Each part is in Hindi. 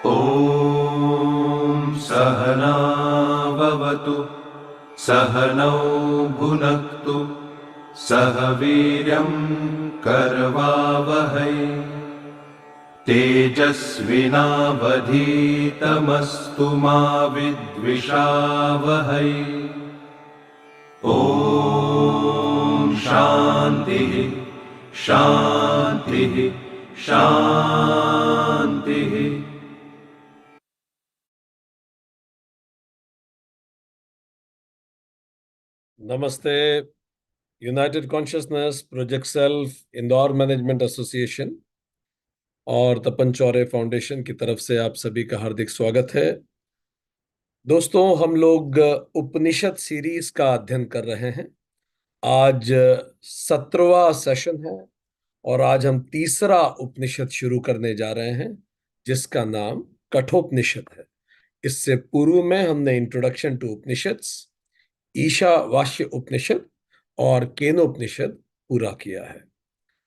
ॐ सहना भवतु सहनौ भुनक्तु सह वीर्यं करवावहै तेजस्विनावधीतमस्तु मा विद्विषावहै। ॐ शान्तिः शान्तिः शान्तिः। नमस्ते। United consciousness, project self, Indore management association और तपन चौरे फाउंडेशन की तरफ से आप सभी का हार्दिक स्वागत है। दोस्तों, हम लोग उपनिषद सीरीज का अध्ययन कर रहे हैं। आज 17वां सेशन है और आज हम तीसरा उपनिषद शुरू करने जा रहे हैं जिसका नाम कठोपनिषद है। इससे पूर्व में हमने इंट्रोडक्शन टू उपनिषद्स, ईशावास्य उपनिषद और केनोपनिषद पूरा किया है।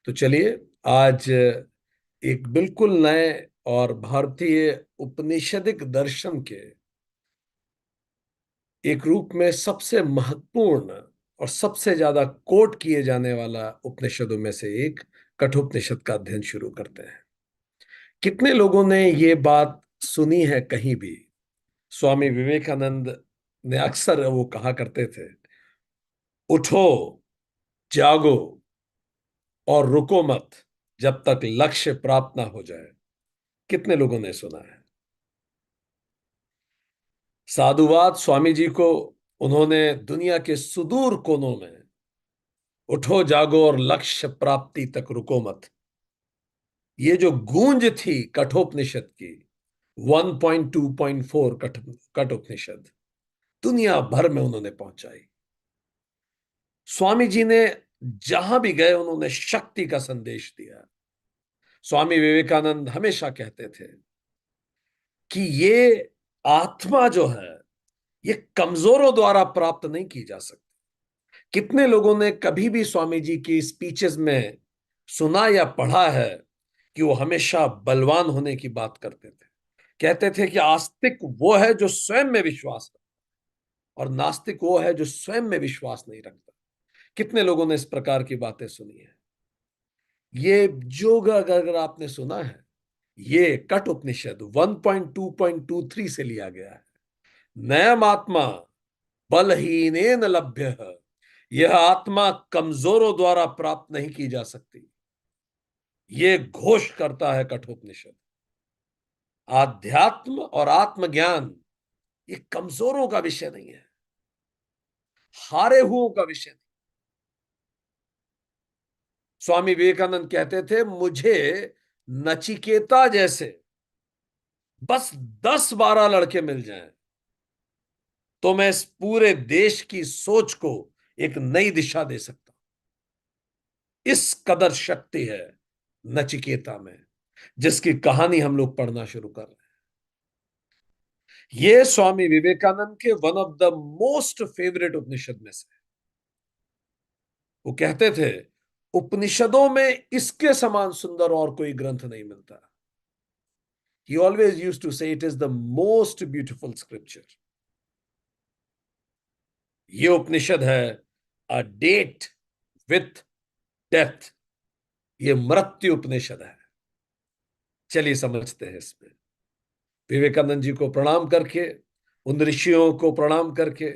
तो चलिए आज एक बिल्कुल नए और भारतीय उपनिषदिक दर्शन के एक रूप में सबसे महत्वपूर्ण और सबसे ज्यादा कोट किए जाने वाला उपनिषदों में से एक कठोपनिषद का अध्ययन शुरू करते हैं। कितने लोगों ने ये बात सुनी है कहीं भी? स्वामी विवेकानंद ने अक्सर वो कहा करते थे, उठो, जागो और रुको मत जब तक लक्ष्य प्राप्त ना हो जाए। कितने लोगों ने सुना है? साधुवाद स्वामी जी को उन्होंने दुनिया के सुदूर कोनों में उठो जागो और लक्ष्य प्राप्ति तक रुको मत, ये जो गूंज थी कठोपनिषद की 1.2.4 कठोपनिषद दुनिया भर में उन्होंने पहुंचाई। स्वामी जी ने जहां भी गए उन्होंने शक्ति का संदेश दिया। स्वामी विवेकानंद हमेशा कहते थे कि ये आत्मा जो है ये कमजोरों द्वारा प्राप्त नहीं की जा सकती। कितने लोगों ने कभी भी स्वामी जी की स्पीचेस में सुना या पढ़ा है कि वो हमेशा बलवान होने की बात करते थे? कहते थे कि आस्तिक वो है जो स्वयं में विश्वास रखता और नास्तिक वो है जो स्वयं में विश्वास नहीं रखता। कितने लोगों ने इस प्रकार की बातें सुनी है? ये जो अगर आपने सुना है, ये कठ उपनिषद 1.2.23 से लिया गया है। नयम आत्मा बलहीनेन लभ्य, यह आत्मा कमजोरों द्वारा प्राप्त नहीं की जा सकती, ये घोष करता है कठोपनिषद। आध्यात्म और आत्मज्ञान ये कमजोरों का विषय नहीं है, हारे हुओं का विषय नहीं। स्वामी विवेकानंद कहते थे, मुझे नचिकेता जैसे बस 10-12 लड़के मिल जाएं तो मैं इस पूरे देश की सोच को एक नई दिशा दे सकता हूं। इस कदर शक्ति है नचिकेता में, जिसकी कहानी हम लोग पढ़ना शुरू कर रहे हैं। ये स्वामी विवेकानंद के one of the most favourite Upanishad में से। वो कहते थे, उपनिषदों में इसके समान सुंदर और कोई ग्रंथ नहीं मिलता। He always used to say it is the most beautiful scripture. ये उपनिषद है अ डेट विथ डेथ, ये मृत्यु उपनिषद है। चलिए समझते हैं इसमें। विवेकानंद जी को प्रणाम करके, उन ऋषियों को प्रणाम करके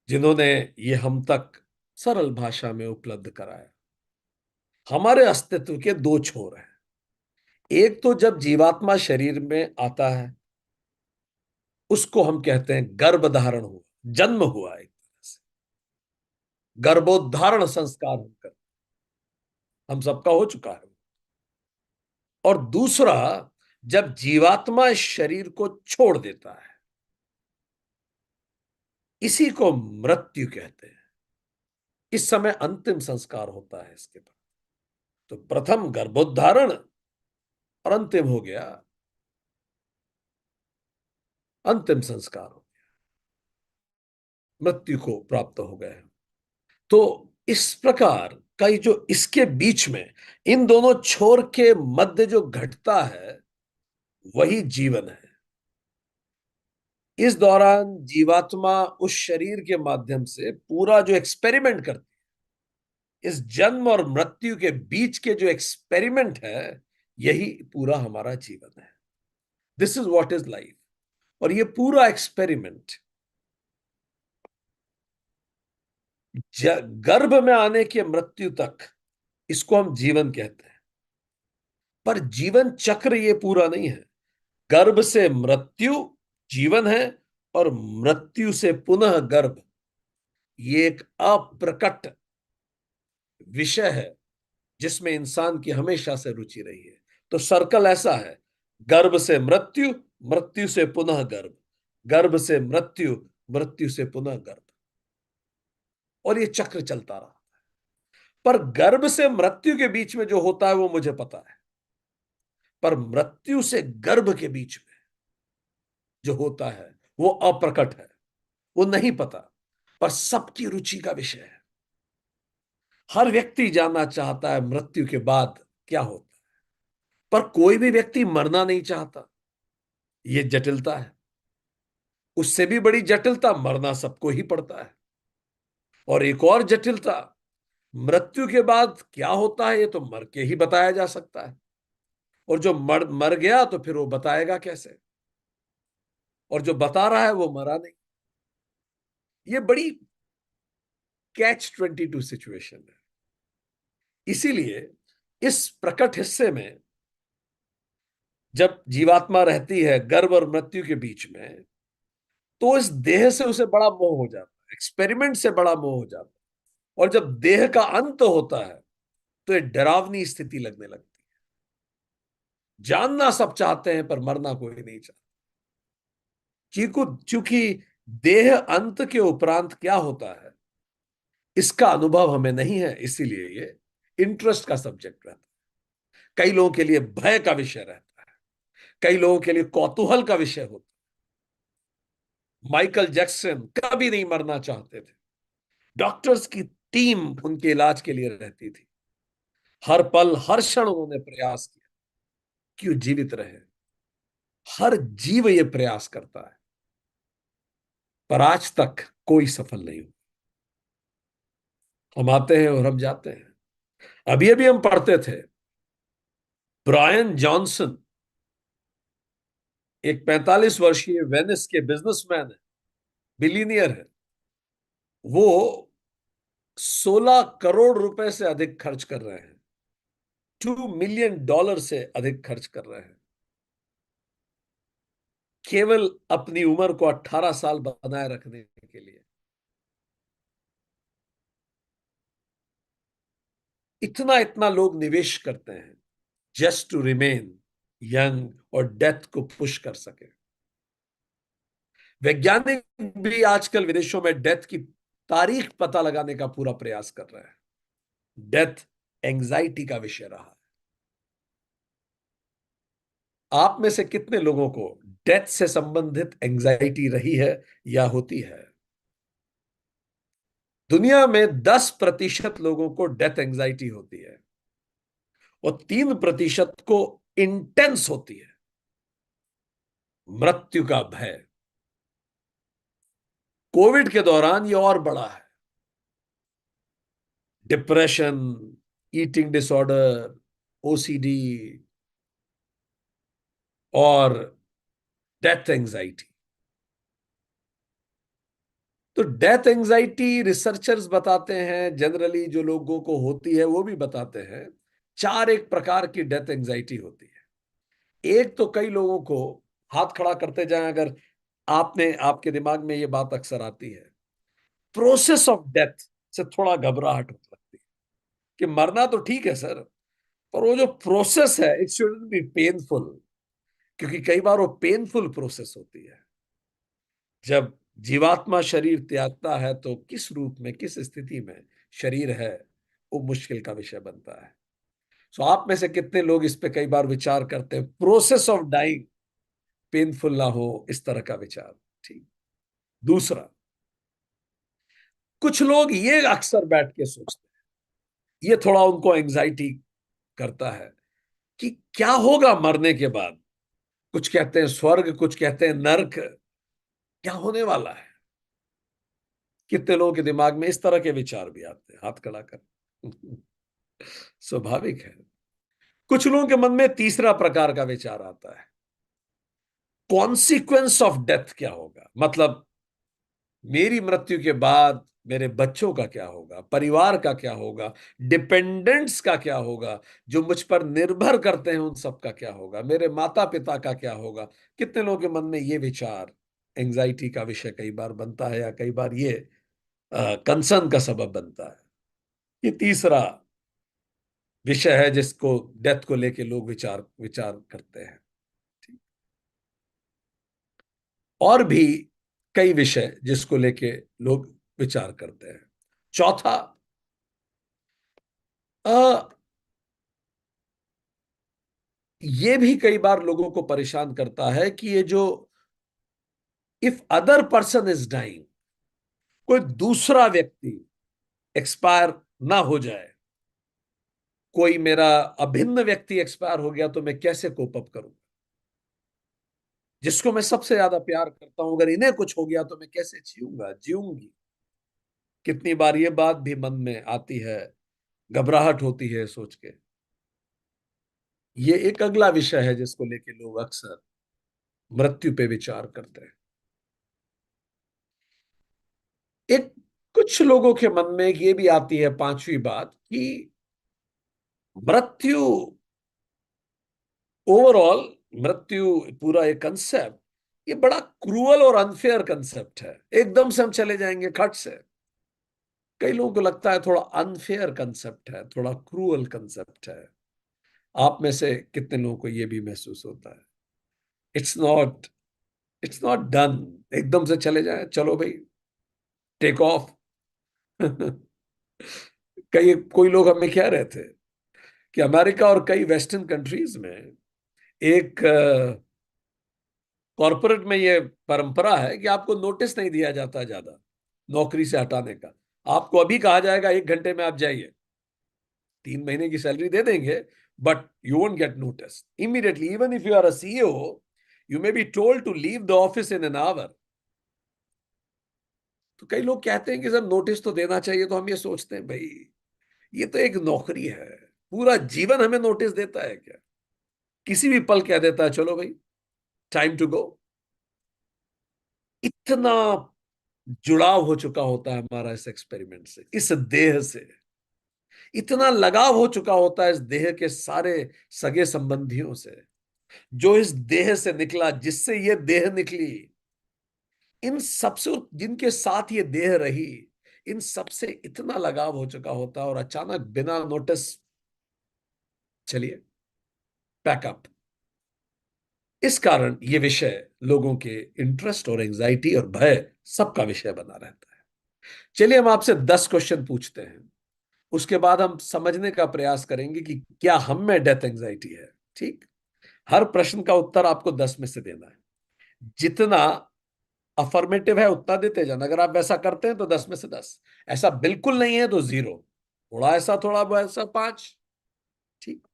जिन्होंने ये हम तक सरल भाषा में उपलब्ध कराया। हमारे अस्तित्व के दो छोर हैं। एक तो जब जीवात्मा शरीर में आता है उसको हम कहते हैं गर्भधारण हुआ, जन्म हुआ। एक तरह से गर्भोद्धारण संस्कार हम सबका हो चुका है। और दूसरा, जब जीवात्मा शरीर को छोड़ देता है, इसी को मृत्यु कहते हैं। इस समय अंतिम संस्कार होता है इसके बाद। तो प्रथम गर्भोद्धारण और अंतिम हो गया, अंतिम संस्कार हो गया, मृत्यु को प्राप्त हो गए। तो इस प्रकार का जो इसके बीच में इन दोनों छोर के मध्य जो घटता है वही जीवन है। इस दौरान जीवात्मा उस शरीर के माध्यम से पूरा जो एक्सपेरिमेंट करती है, इस जन्म और मृत्यु के बीच के जो एक्सपेरिमेंट है, यही पूरा हमारा जीवन है। This is what is life. और ये पूरा एक्सपेरिमेंट गर्भ में आने के मृत्यु तक, इसको हम जीवन कहते हैं। पर जीवन चक्र ये पूरा नहीं है। गर्भ से मृत्यु जीवन है, और मृत्यु से पुनः गर्भ ये एक अप्रकट विषय है जिसमें इंसान की हमेशा से रुचि रही है। तो सर्कल ऐसा है, गर्भ से मृत्यु, मृत्यु से पुनः गर्भ, गर्भ से मृत्यु, मृत्यु से पुनः गर्भ, और ये चक्र चलता रहा। पर गर्भ से मृत्यु के बीच में जो होता है वो मुझे पता है, पर मृत्यु से गर्भ के बीच में जो होता है वो अप्रकट है, वो नहीं पता। पर सबकी रुचि का विषय है। हर व्यक्ति जानना चाहता है मृत्यु के बाद क्या होता है, पर कोई भी व्यक्ति मरना नहीं चाहता। ये जटिलता है। उससे भी बड़ी जटिलता, मरना सबको ही पड़ता है। और एक और जटिलता, मृत्यु के बाद क्या होता है ये तो मर के ही बताया जा सकता है। और जो मर मर गया तो फिर वो बताएगा कैसे? और जो बता रहा है वो मरा नहीं। ये बड़ी Catch-22 सिचुएशन है। इसीलिए इस प्रकट हिस्से में जब जीवात्मा रहती है गर्भ और मृत्यु के बीच में, तो इस देह से उसे बड़ा मोह हो जाता है, एक्सपेरिमेंट से बड़ा मोह हो जाता है। और जब देह का अंत होता है तो एक डरावनी स्थिति लगने लगती है। जानना सब चाहते हैं पर मरना कोई नहीं चाहता। चूंकि देह अंत के उपरांत क्या होता है इसका अनुभव हमें नहीं है, इसीलिए ये इंटरेस्ट का सब्जेक्ट रहता है। कई लोगों के लिए भय का विषय रहता है, कई लोगों के लिए कौतूहल का विषय होता है। माइकल जैक्सन कभी नहीं मरना चाहते थे। डॉक्टर्स की टीम उनके इलाज के लिए रहती थी। हर पल हर क्षण उन्होंने प्रयास किया कि वो जीवित रहे। हर जीव ये प्रयास करता है, पर आज तक कोई सफल नहीं हुआ। हम आते हैं और हम जाते हैं। अभी अभी हम पढ़ते थे, ब्रायन जॉनसन एक 45 वर्षीय वेनिस के बिजनेसमैन है, बिलीनियर है। वो 16 करोड़ रुपए से अधिक खर्च कर रहे हैं, $2 मिलियन से अधिक खर्च कर रहे हैं, केवल अपनी उम्र को 18 साल बनाए रखने के लिए। इतना इतना लोग निवेश करते हैं जस्ट टू रिमेन यंग और डेथ को पुश कर सके। वैज्ञानिक भी आजकल विदेशों में डेथ की तारीख पता लगाने का पूरा प्रयास कर रहे हैं। डेथ एंजाइटी का विषय रहा है। आप में से कितने लोगों को डेथ से संबंधित एंजाइटी रही है या होती है? दुनिया में 10% लोगों को डेथ एंजाइटी होती है और 3% को इंटेंस होती है, मृत्यु का भय। कोविड के दौरान यह और बढ़ा है। डिप्रेशन, ईटिंग डिसऑर्डर, ओसीडी और डेथ एंजाइटी। तो डेथ एंजाइटी रिसर्चर्स बताते हैं, जनरली जो लोगों को होती है वो भी बताते हैं, 4 एक प्रकार की डेथ एंजाइटी होती है। एक तो कई लोगों को, हाथ खड़ा करते जाएं अगर आपने, आपके दिमाग में ये बात अक्सर आती है, प्रोसेस ऑफ डेथ से थोड़ा घबराहट होने लगती है कि मरना तो ठीक है सर, पर वो जो प्रोसेस है इट शुडंट बी पेनफुल। क्योंकि कई बार वो पेनफुल प्रोसेस होती है। जब जीवात्मा शरीर त्यागता है तो किस रूप में, किस स्थिति में शरीर है, वो मुश्किल का विषय बनता है। सो आप में से कितने लोग इस पे कई बार विचार करते हैं, प्रोसेस ऑफ डाइंग पेनफुल ना हो, इस तरह का विचार? ठीक। दूसरा, कुछ लोग ये अक्सर बैठ के सोचते हैं, ये थोड़ा उनको एंजाइटी करता है कि क्या होगा मरने के बाद। कुछ कहते हैं स्वर्ग, कुछ कहते हैं नर्क। क्या होने वाला है? कितने लोगों के दिमाग में इस तरह के विचार भी आते हैं, हाथ खड़ा कर। स्वाभाविक है। कुछ लोगों के मन में तीसरा प्रकार का विचार आता है, कॉन्सिक्वेंस ऑफ डेथ क्या होगा, मतलब मेरी मृत्यु के बाद मेरे बच्चों का क्या होगा, परिवार का क्या होगा, डिपेंडेंट्स का क्या होगा, जो मुझ पर निर्भर करते हैं उन सब का क्या होगा, मेरे माता पिता का क्या होगा। कितने लोगों के मन में ये विचार एंजाइटी का विषय कई बार बनता है, या कई बार ये कंसर्न का सबब बनता है। ये तीसरा विषय है जिसको डेथ को लेके लोग विचार विचार करते हैं। ठीक। और भी कई विषय जिसको लेके लोग विचार करते हैं। चौथा, ये भी कई बार लोगों को परेशान करता है कि ये जो if other person is dying, कोई दूसरा व्यक्ति एक्सपायर ना हो जाए, कोई मेरा अभिन्न व्यक्ति एक्सपायर हो गया तो मैं कैसे कोप अप करूं, जिसको मैं सबसे ज्यादा प्यार करता हूं, अगर इन्हें कुछ हो गया तो मैं कैसे जीऊंगा, जीऊंगी। कितनी बार ये बात भी मन में आती है, घबराहट होती है सोच के। ये एक अगला विषय है जिसको लेके लोग अक्सर मृत्यु पे विचार करते हैं। एक कुछ लोगों के मन में ये भी आती है पांचवी बात कि मृत्यु, ओवरऑल मृत्यु पूरा एक कंसेप्ट, ये बड़ा क्रूअल और अनफेयर कंसेप्ट है। एकदम से हम चले जाएंगे खट से। कई लोगों को लगता है थोड़ा अनफेयर कंसेप्ट है, थोड़ा क्रूअल कंसेप्ट है। आप में से कितने लोगों को यह भी महसूस होता है? It's not it's not done. एकदम से चले जाए, चलो भाई टेक ऑफ। कई कोई लोग हमें कह रहे थे कि अमेरिका और कई वेस्टर्न कंट्रीज में एक कॉरपोरेट में ये परंपरा है कि आपको नोटिस नहीं दिया जाता ज्यादा नौकरी से हटाने का। आपको अभी कहा जाएगा 1 घंटे में आप जाइए, 3 महीने की सैलरी दे देंगे, but you won't get notice immediately. Even if you are a CEO, you may be told to leave the office in an hour. तो कई लोग कहते हैं कि सर नोटिस तो देना चाहिए, तो हम ये सोचते हैं भाई ये तो एक नौकरी है, पूरा जीवन हमें नोटिस देता है क्या? किसी भी पल कह देता है चलो भाई टाइम टू गो। इतना जुड़ाव हो चुका होता है हमारा इस एक्सपेरिमेंट से, इस देह से। इतना लगाव हो चुका होता है इस देह के सारे सगे संबंधियों से, जो इस देह से निकला, जिससे ये देह निकली, इन सबसे जिनके साथ ये देह रही, इन सबसे इतना लगाव हो चुका होता है, और अचानक बिना नोटिस चलिए पैकअप। इस कारण ये विषय लोगों के इंटरेस्ट और एंजाइटी और भय सबका विषय बना रहता है। चलिए हम आपसे 10 क्वेश्चन पूछते हैं, उसके बाद हम समझने का प्रयास करेंगे कि क्या हम में डेथ एंजाइटी है। ठीक। हर प्रश्न का उत्तर आपको 10 में से देना है। जितना अफर्मेटिव है उतना देते जाना। अगर आप वैसा करते हैं तो 10 में से 10, ऐसा बिल्कुल नहीं है तो 0, थोड़ा ऐसा थोड़ा वैसा 5। ठीक।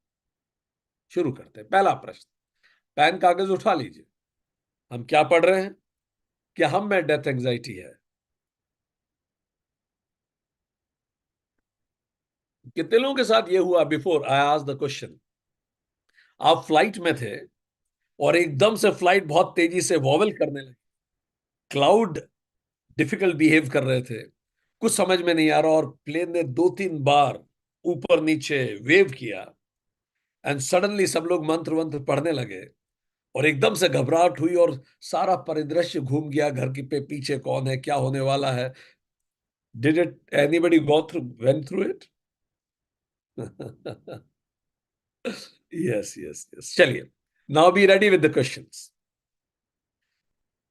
शुरू करते हैं। पहला प्रश्न, पेन कागज उठा लीजिए। हम क्या पढ़ रहे हैं? क्या हम में डेथ एंजाइटी है? कितने लोगों के साथ ये हुआ before I ask the question? आप फ्लाइट में थे और एकदम से फ्लाइट बहुत तेजी से वॉवल करने लगी, क्लाउड डिफिकल्ट बिहेव कर रहे थे, कुछ समझ में नहीं आ रहा, और प्लेन ने 2-3 बार ऊपर नीचे वेव किया, एंड सडनली सब लोग मंत्र वंत्र पढ़ने लगे, और एकदम से घबराहट हुई, और सारा परिदृश्य घूम गया, घर की पे पीछे कौन है, क्या होने वाला है। Did it anybody go through went through it? Yes yes yes. चलिए, now be ready with the questions.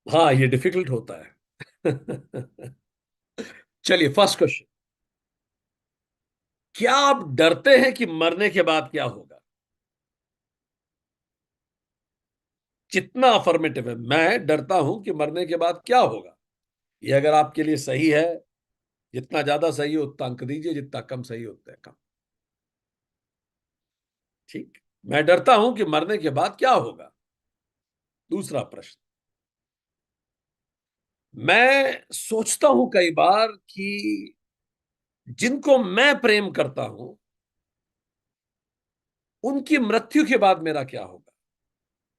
हाँ, ये डिफिकल्ट होता है। चलिए, फर्स्ट क्वेश्चन, क्या आप डरते हैं कि मरने के बाद क्या होगा? जितना अफर्मेटिव है, मैं डरता हूं कि मरने के बाद क्या होगा, ये अगर आपके लिए सही है, जितना ज्यादा सही हो उतना अंक दीजिए, जितना कम सही हो उतना कम। ठीक। मैं डरता हूं कि मरने के बाद क्या होगा। दूसरा प्रश्न, मैं सोचता हूं कई बार कि जिनको मैं प्रेम करता हूं उनकी मृत्यु के बाद मेरा क्या होगा।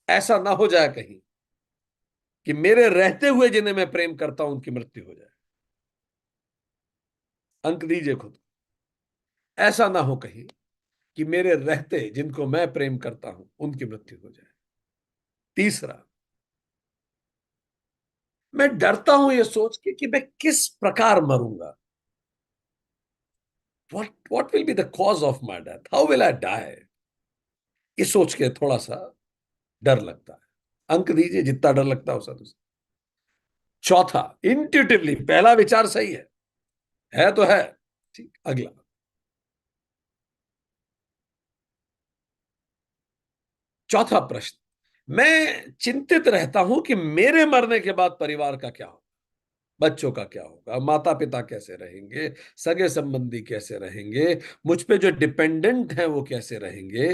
ऐसा ना हो जाए कहीं कि मेरे रहते हुए जिन्हें मैं प्रेम करता हूं उनकी मृत्यु हो जाए। अंक दीजिए खुद। ऐसा ना हो कहीं कि मेरे रहते जिनको मैं प्रेम करता हूं उनकी मृत्यु हो जाए। तीसरा, मैं डरता हूं यह सोच के कि मैं किस प्रकार मरूंगा। what will be the cause of my death, how will I die। ये सोच के थोड़ा सा डर लगता है। अंक दीजिए जितना डर लगता है उस दूसरा। चौथा, इंट्यूटिवली पहला विचार सही है तो है। ठीक, अगला, चौथा प्रश्न, मैं चिंतित रहता हूं कि मेरे मरने के बाद परिवार का क्या होगा। बच्चों का क्या होगा, माता पिता कैसे रहेंगे, सगे संबंधी कैसे रहेंगे, मुझ पे जो डिपेंडेंट हैं वो कैसे रहेंगे।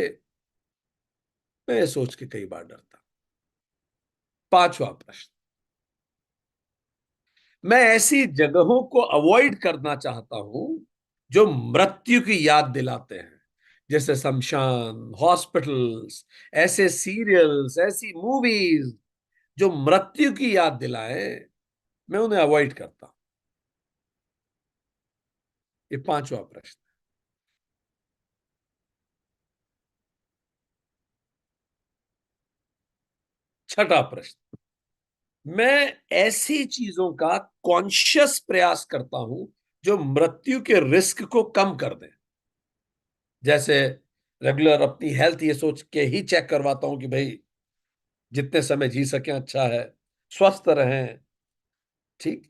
मैं ये सोच के कई बार डरता हूं। पांचवा प्रश्न, मैं ऐसी जगहों को अवॉइड करना चाहता हूं जो मृत्यु की याद दिलाते हैं, जैसे शमशान, हॉस्पिटल्स, ऐसे सीरियल्स, ऐसी मूवीज जो मृत्यु की याद दिलाए, मैं उन्हें अवॉइड करता हूं। ये पांचवा प्रश्न। छठा प्रश्न, मैं ऐसी चीजों का कॉन्शियस प्रयास करता हूं जो मृत्यु के रिस्क को कम कर दे। जैसे रेगुलर अपनी हेल्थ ये सोच के ही चेक करवाता हूं कि भाई जितने समय जी सकें अच्छा है, स्वस्थ रहें। ठीक,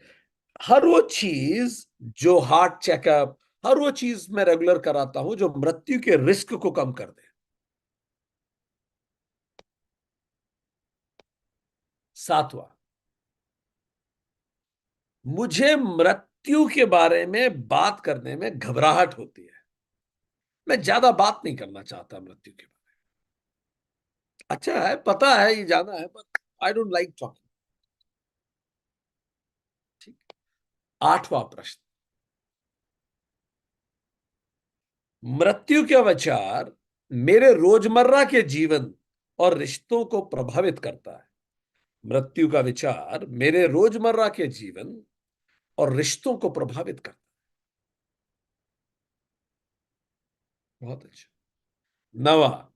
हर वो चीज जो हार्ट चेकअप, हर वो चीज मैं रेगुलर कराता हूं जो मृत्यु के रिस्क को कम कर दे। सातवां, मुझे मृत्यु के बारे में बात करने में घबराहट होती है। मैं ज्यादा बात नहीं करना चाहता मृत्यु के बारे में। अच्छा है, पता है, ये जाना है, पर आई डोंट लाइक टॉकिंग। ठीक, आठवां प्रश्न, मृत्यु का विचार मेरे रोजमर्रा के जीवन और रिश्तों को प्रभावित करता है। मृत्यु का विचार मेरे रोजमर्रा के जीवन और रिश्तों को प्रभावित करता है। बहुत अच्छा। नवा,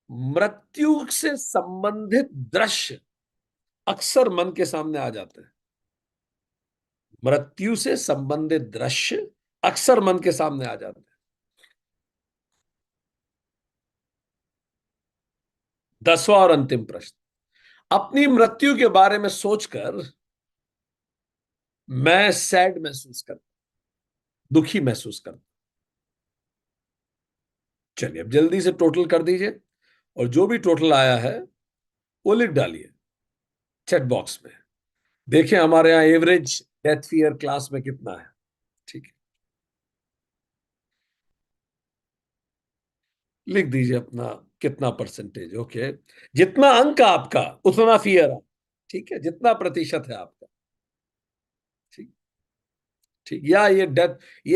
मृत्यु से संबंधित दृश्य अक्सर मन के सामने आ जाते हैं। मृत्यु से संबंधित दृश्य अक्सर मन के सामने आ जाते हैं। 10वां और अंतिम प्रश्न, अपनी मृत्यु के बारे में सोचकर मैं सैड महसूस करता, दुखी महसूस करता। चलिए अब जल्दी से टोटल कर दीजिए और जो भी टोटल आया है वो लिख डालिए चैट बॉक्स में। देखें हमारे यहां एवरेज डेथ फियर क्लास में कितना है। ठीक है, लिख दीजिए अपना कितना परसेंटेज। ओके, जितना अंक आपका उतना फियर है। ठीक है, जितना प्रतिशत है आपका। ठीक, ठीक, या ये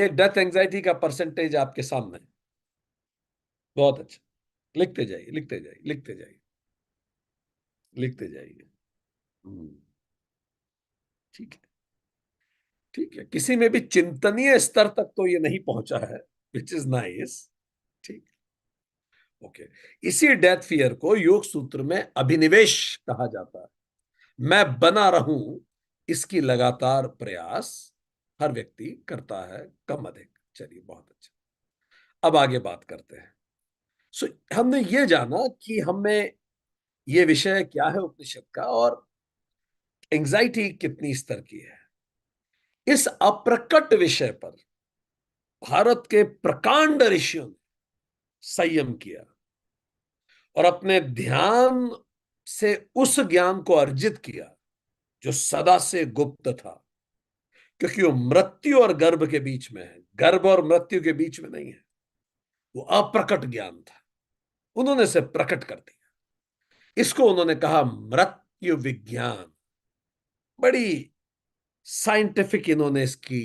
डेथ एंजाइटी का परसेंटेज आपके सामने है। बहुत अच्छा, लिखते जाइए, लिखते जाइए, लिखते जाइए, लिखते जाइए। हम्म, ठीक है, ठीक है, किसी में भी चिंतनीय स्तर तक तो ये नहीं पहुंचा है, विच इज नाइस। ठीक, ओके। इसी डेथ फियर को योग सूत्र में अभिनिवेश कहा जाता है। मैं बना रहूं इसकी लगातार प्रयास हर व्यक्ति करता है, कम अधिक। चलिए बहुत अच्छा, अब आगे बात करते हैं। सो हमने ये जाना कि हमें ये विषय क्या है उपनिषद का और एंजाइटी कितनी स्तर की है। इस अप्रकट विषय पर भारत के प्रकांड ऋषियों ने संयम किया और अपने ध्यान से उस ज्ञान को अर्जित किया जो सदा से गुप्त था, क्योंकि वो मृत्यु और गर्भ के बीच में है, गर्भ और मृत्यु के बीच में नहीं है। वो अप्रकट ज्ञान था, उन्होंने से प्रकट कर दिया। इसको उन्होंने कहा मृत्यु विज्ञान। बड़ी साइंटिफिक इन्होंने इसकी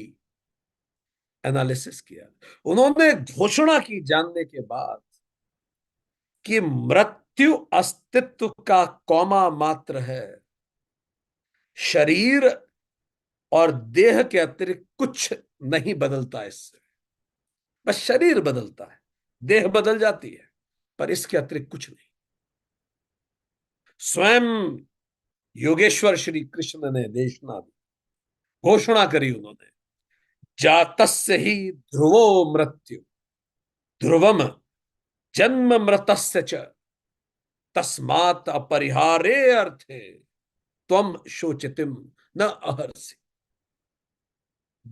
एनालिसिस किया। उन्होंने घोषणा की जानने के बाद कि मृत्यु अस्तित्व का कौमा मात्र है, शरीर और देह के अतिरिक्त कुछ नहीं बदलता इससे, बस शरीर बदलता है, देह बदल जाती है, पर इसके अतिरिक्त कुछ नहीं। स्वयं योगेश्वर श्री कृष्ण ने देशना दी, घोषणा करी उन्होंने, जातस्य ही ध्रुवो मृत्यु, ध्रुवम जन्म मृतस्य च, तस्मात् अपरिहारे अर्थे त्वम शोचितिम न अहर्षि।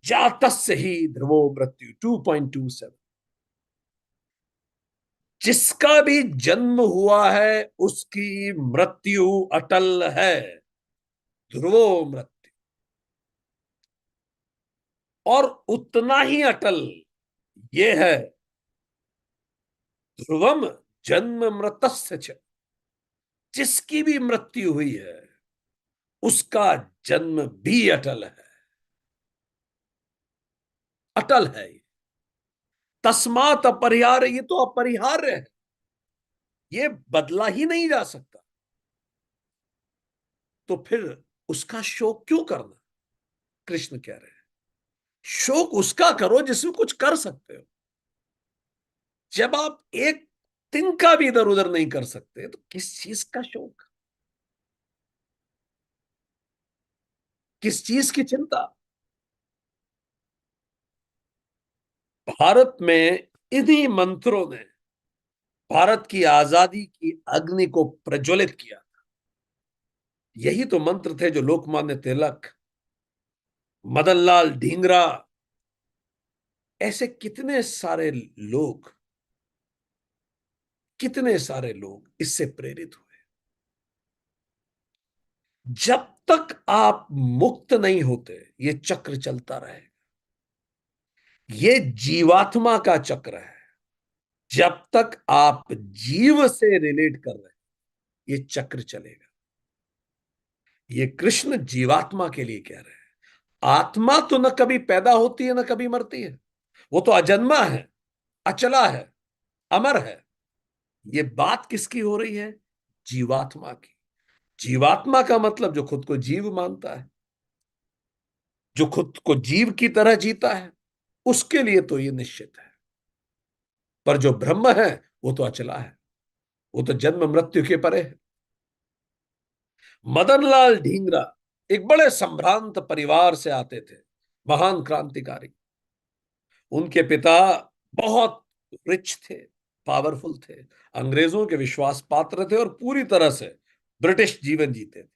जातस्य ही ध्रुवो मृत्यु 2.27, जिसका भी जन्म हुआ है उसकी मृत्यु अटल है, ध्रुवो मृत्यु। और उतना ही अटल ये है, ध्रुवम जन्म मृतस्य च, जिसकी भी मृत्यु हुई है उसका जन्म भी अटल है, अटल है। तस्मात अपरिहार्य, ये तो अपरिहार्य है, ये बदला ही नहीं जा सकता। तो फिर उसका शोक क्यों करना? कृष्ण कह रहे हैं शोक उसका करो जिसमें कुछ कर सकते हो। जब आप एक तिनका भी इधर उधर नहीं कर सकते तो किस चीज का शोक, किस चीज की चिंता? भारत में इन्हीं मंत्रों ने भारत की आजादी की अग्नि को प्रज्वलित किया। यही तो मंत्र थे जो लोकमान्य तिलक, मदनलाल ढींगरा, ऐसे कितने सारे लोग इससे प्रेरित हुए। जब तक आप मुक्त नहीं होते ये चक्र चलता रहेगा। ये जीवात्मा का चक्र है। जब तक आप जीव से रिलेट कर रहे हैं ये चक्र चलेगा। ये कृष्ण जीवात्मा के लिए कह रहे हैं। आत्मा तो न कभी पैदा होती है न कभी मरती है, वो तो अजन्मा है, अचला है, अमर है। ये बात किसकी हो रही है? जीवात्मा की। जीवात्मा का मतलब जो खुद को जीव मानता है, जो खुद को जीव की तरह जीता है, उसके लिए तो ये निश्चित है। पर जो ब्रह्म है वो तो अचला है, वो तो जन्म मृत्यु के परे है। मदनलाल ढींगरा एक बड़े संभ्रांत परिवार से आते थे, महान क्रांतिकारी। उनके पिता बहुत रिच थे, पावरफुल थे, अंग्रेजों के विश्वास पात्र थे और पूरी तरह से ब्रिटिश जीवन जीते थे।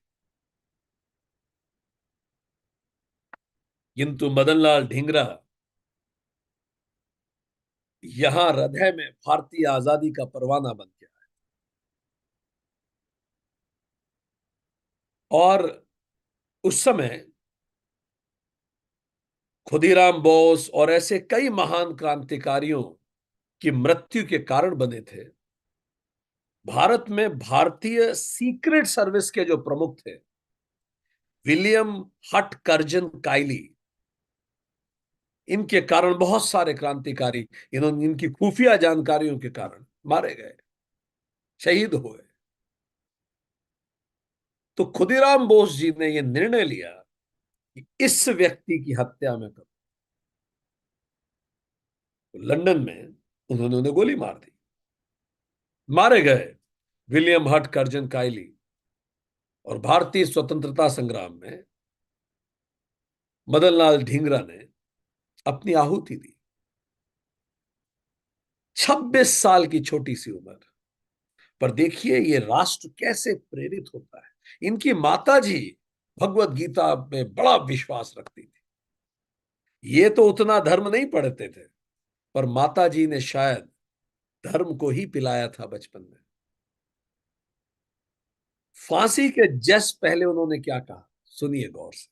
किंतु मदनलाल ढींगरा यहां हृदय में भारतीय आजादी का परवाना बन गया। और उस समय खुदीराम बोस और ऐसे कई महान क्रांतिकारियों की मृत्यु के कारण बने थे। भारत में भारतीय सीक्रेट सर्विस के जो प्रमुख थे, विलियम हट कर्जन काइली, इनके कारण बहुत सारे क्रांतिकारी इन्होंने इनकी खुफिया जानकारियों के कारण मारे गए, शहीद हुए। तो खुदीराम बोस जी ने यह निर्णय लिया कि इस व्यक्ति की हत्या में करूं। तो लंदन में उन्होंने उन्हें गोली मार दी, मारे गए विलियम हट कर्जन काइली। और भारतीय स्वतंत्रता संग्राम में मदनलाल ढींगरा ने अपनी आहुति दी। 26 साल की छोटी सी उम्र, पर देखिए ये राष्ट्र कैसे प्रेरित होता है। इनकी माता जी भगवत गीता में बड़ा विश्वास रखती थी। ये तो उतना धर्म नहीं पढ़ते थे, पर माता जी ने शायद धर्म को ही पिलाया था बचपन में। फांसी के जस्ट पहले उन्होंने क्या कहा, सुनिए गौर से।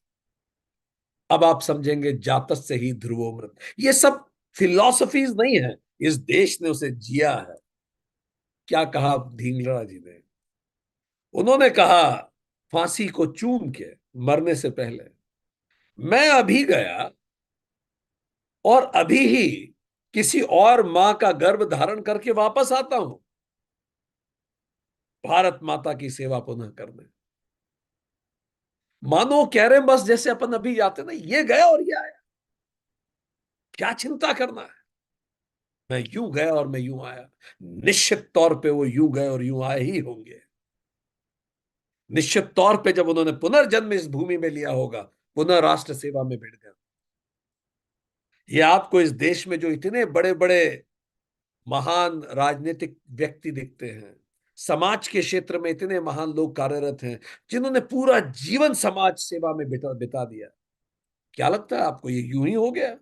अब आप समझेंगे जातस्य ही ध्रुवो मृत, ये सब फिलॉसफीज नहीं है, इस देश ने उसे जिया है। क्या कहा ढींगरा जी ने? उन्होंने कहा फांसी को चूम के मरने से पहले, मैं अभी गया और अभी ही किसी और मां का गर्भ धारण करके वापस आता हूं भारत माता की सेवा पुनः करने। मानो कह रहे हैं बस जैसे अपन अभी जाते ना, ये गया और ये आया, क्या चिंता करना है। मैं यूं गया और मैं यूं आया, निश्चित तौर पे वो यूं गए और यूं आए ही होंगे। निश्चित तौर पे जब उन्होंने पुनर्जन्म इस भूमि में लिया होगा, पुनः राष्ट्र सेवा में भिड़ गए। ये आपको इस देश में जो इतने बड़े बड़े महान राजनीतिक व्यक्ति दिखते हैं, समाज के क्षेत्र में इतने महान लोग कार्यरत हैं, जिन्होंने पूरा जीवन समाज सेवा में बिता बिता दिया, क्या लगता है आपको ये यूं ही हो गया?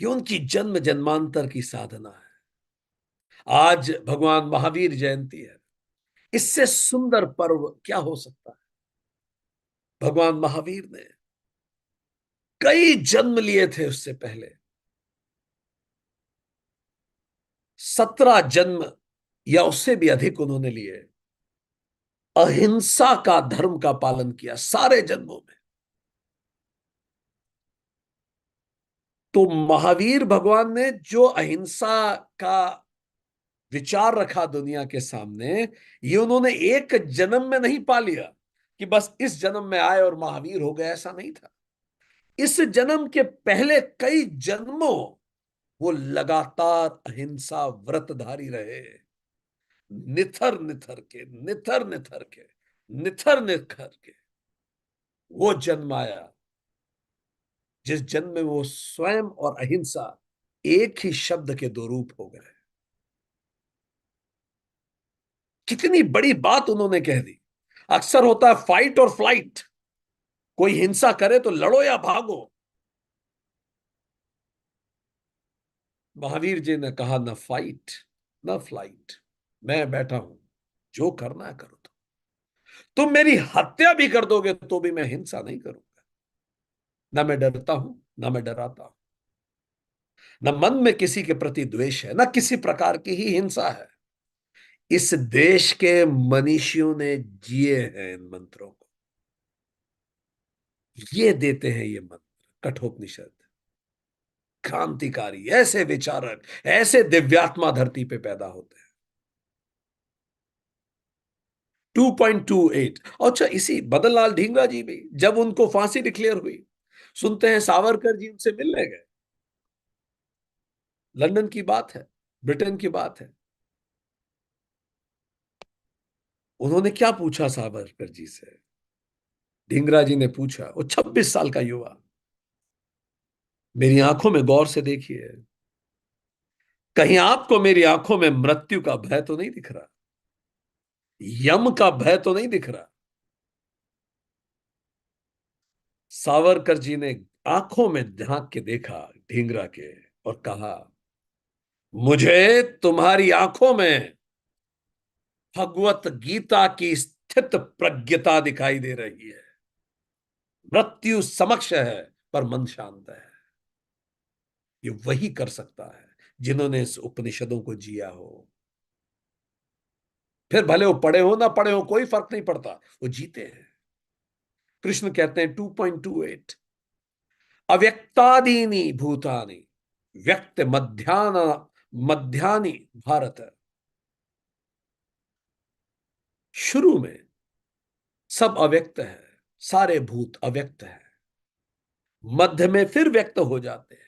ये उनकी जन्म जन्मांतर की साधना है। आज भगवान महावीर जयंती है, इससे सुंदर पर्व क्या हो सकता है। भगवान महावीर ने कई जन्म लिए थे उससे पहले, 17 जन्म या उससे भी अधिक उन्होंने लिए। अहिंसा का धर्म का पालन किया सारे जन्मों में। तो महावीर भगवान ने जो अहिंसा का विचार रखा दुनिया के सामने, ये उन्होंने एक जन्म में नहीं पा लिया कि बस इस जन्म में आए और महावीर हो गए, ऐसा नहीं था। इस जन्म के पहले कई जन्मों वो लगातार अहिंसा व्रतधारी रहे। निथर निथर के, निथर निथर के, निथर निथर के वो जन्म आया जिस जन्म में वो स्वयं और अहिंसा एक ही शब्द के दो रूप हो गए। कितनी बड़ी बात उन्होंने कह दी। अक्सर होता है फाइट और फ्लाइट, कोई हिंसा करे तो लड़ो या भागो। महावीर जी ने कहा न फाइट न फ्लाइट, मैं बैठा हूं, जो करना है करो। तुम मेरी हत्या भी कर दोगे तो भी मैं हिंसा नहीं करूंगा। ना मैं डरता हूं, ना मैं डराता हूं, न मन में किसी के प्रति द्वेष है, न किसी प्रकार की ही हिंसा है। इस देश के मनीषियों ने जिए हैं इन मंत्रों को, ये देते हैं ये मंत्र कठोपनिषद। क्रांतिकारी ऐसे विचारक, ऐसे दिव्यात्मा धरती पे पैदा होते हैं। 2.28। अच्छा, इसी बदन लाल ढींगरा जी भी जब उनको फांसी डिक्लेयर हुई, सुनते हैं सावरकर जी उनसे मिलने गए। लंदन की बात है, ब्रिटेन की बात है। उन्होंने क्या पूछा सावरकर जी से? ढींगरा जी ने पूछा, वो 26 साल का युवा, मेरी आंखों में गौर से देखिए, कहीं आपको मेरी आंखों में मृत्यु का भय तो नहीं दिख रहा? यम का भय तो नहीं दिख रहा? सावरकर जी ने आंखों में झांक के देखा ढींगरा के और कहा, मुझे तुम्हारी आंखों में भगवत गीता की स्थित प्रज्ञता दिखाई दे रही है। मृत्यु समक्ष है पर मन शांत है। ये वही कर सकता है जिन्होंने इस उपनिषदों को जिया हो। फिर भले वो पढ़े हो ना पढ़े हो, कोई फर्क नहीं पड़ता, वो जीते हैं। कृष्ण कहते हैं 2.28, अव्यक्तादीनि भूतानि व्यक्त मध्याना मध्यानि भारत। शुरू में सब अव्यक्त है, सारे भूत अव्यक्त है, मध्य में फिर व्यक्त हो जाते हैं।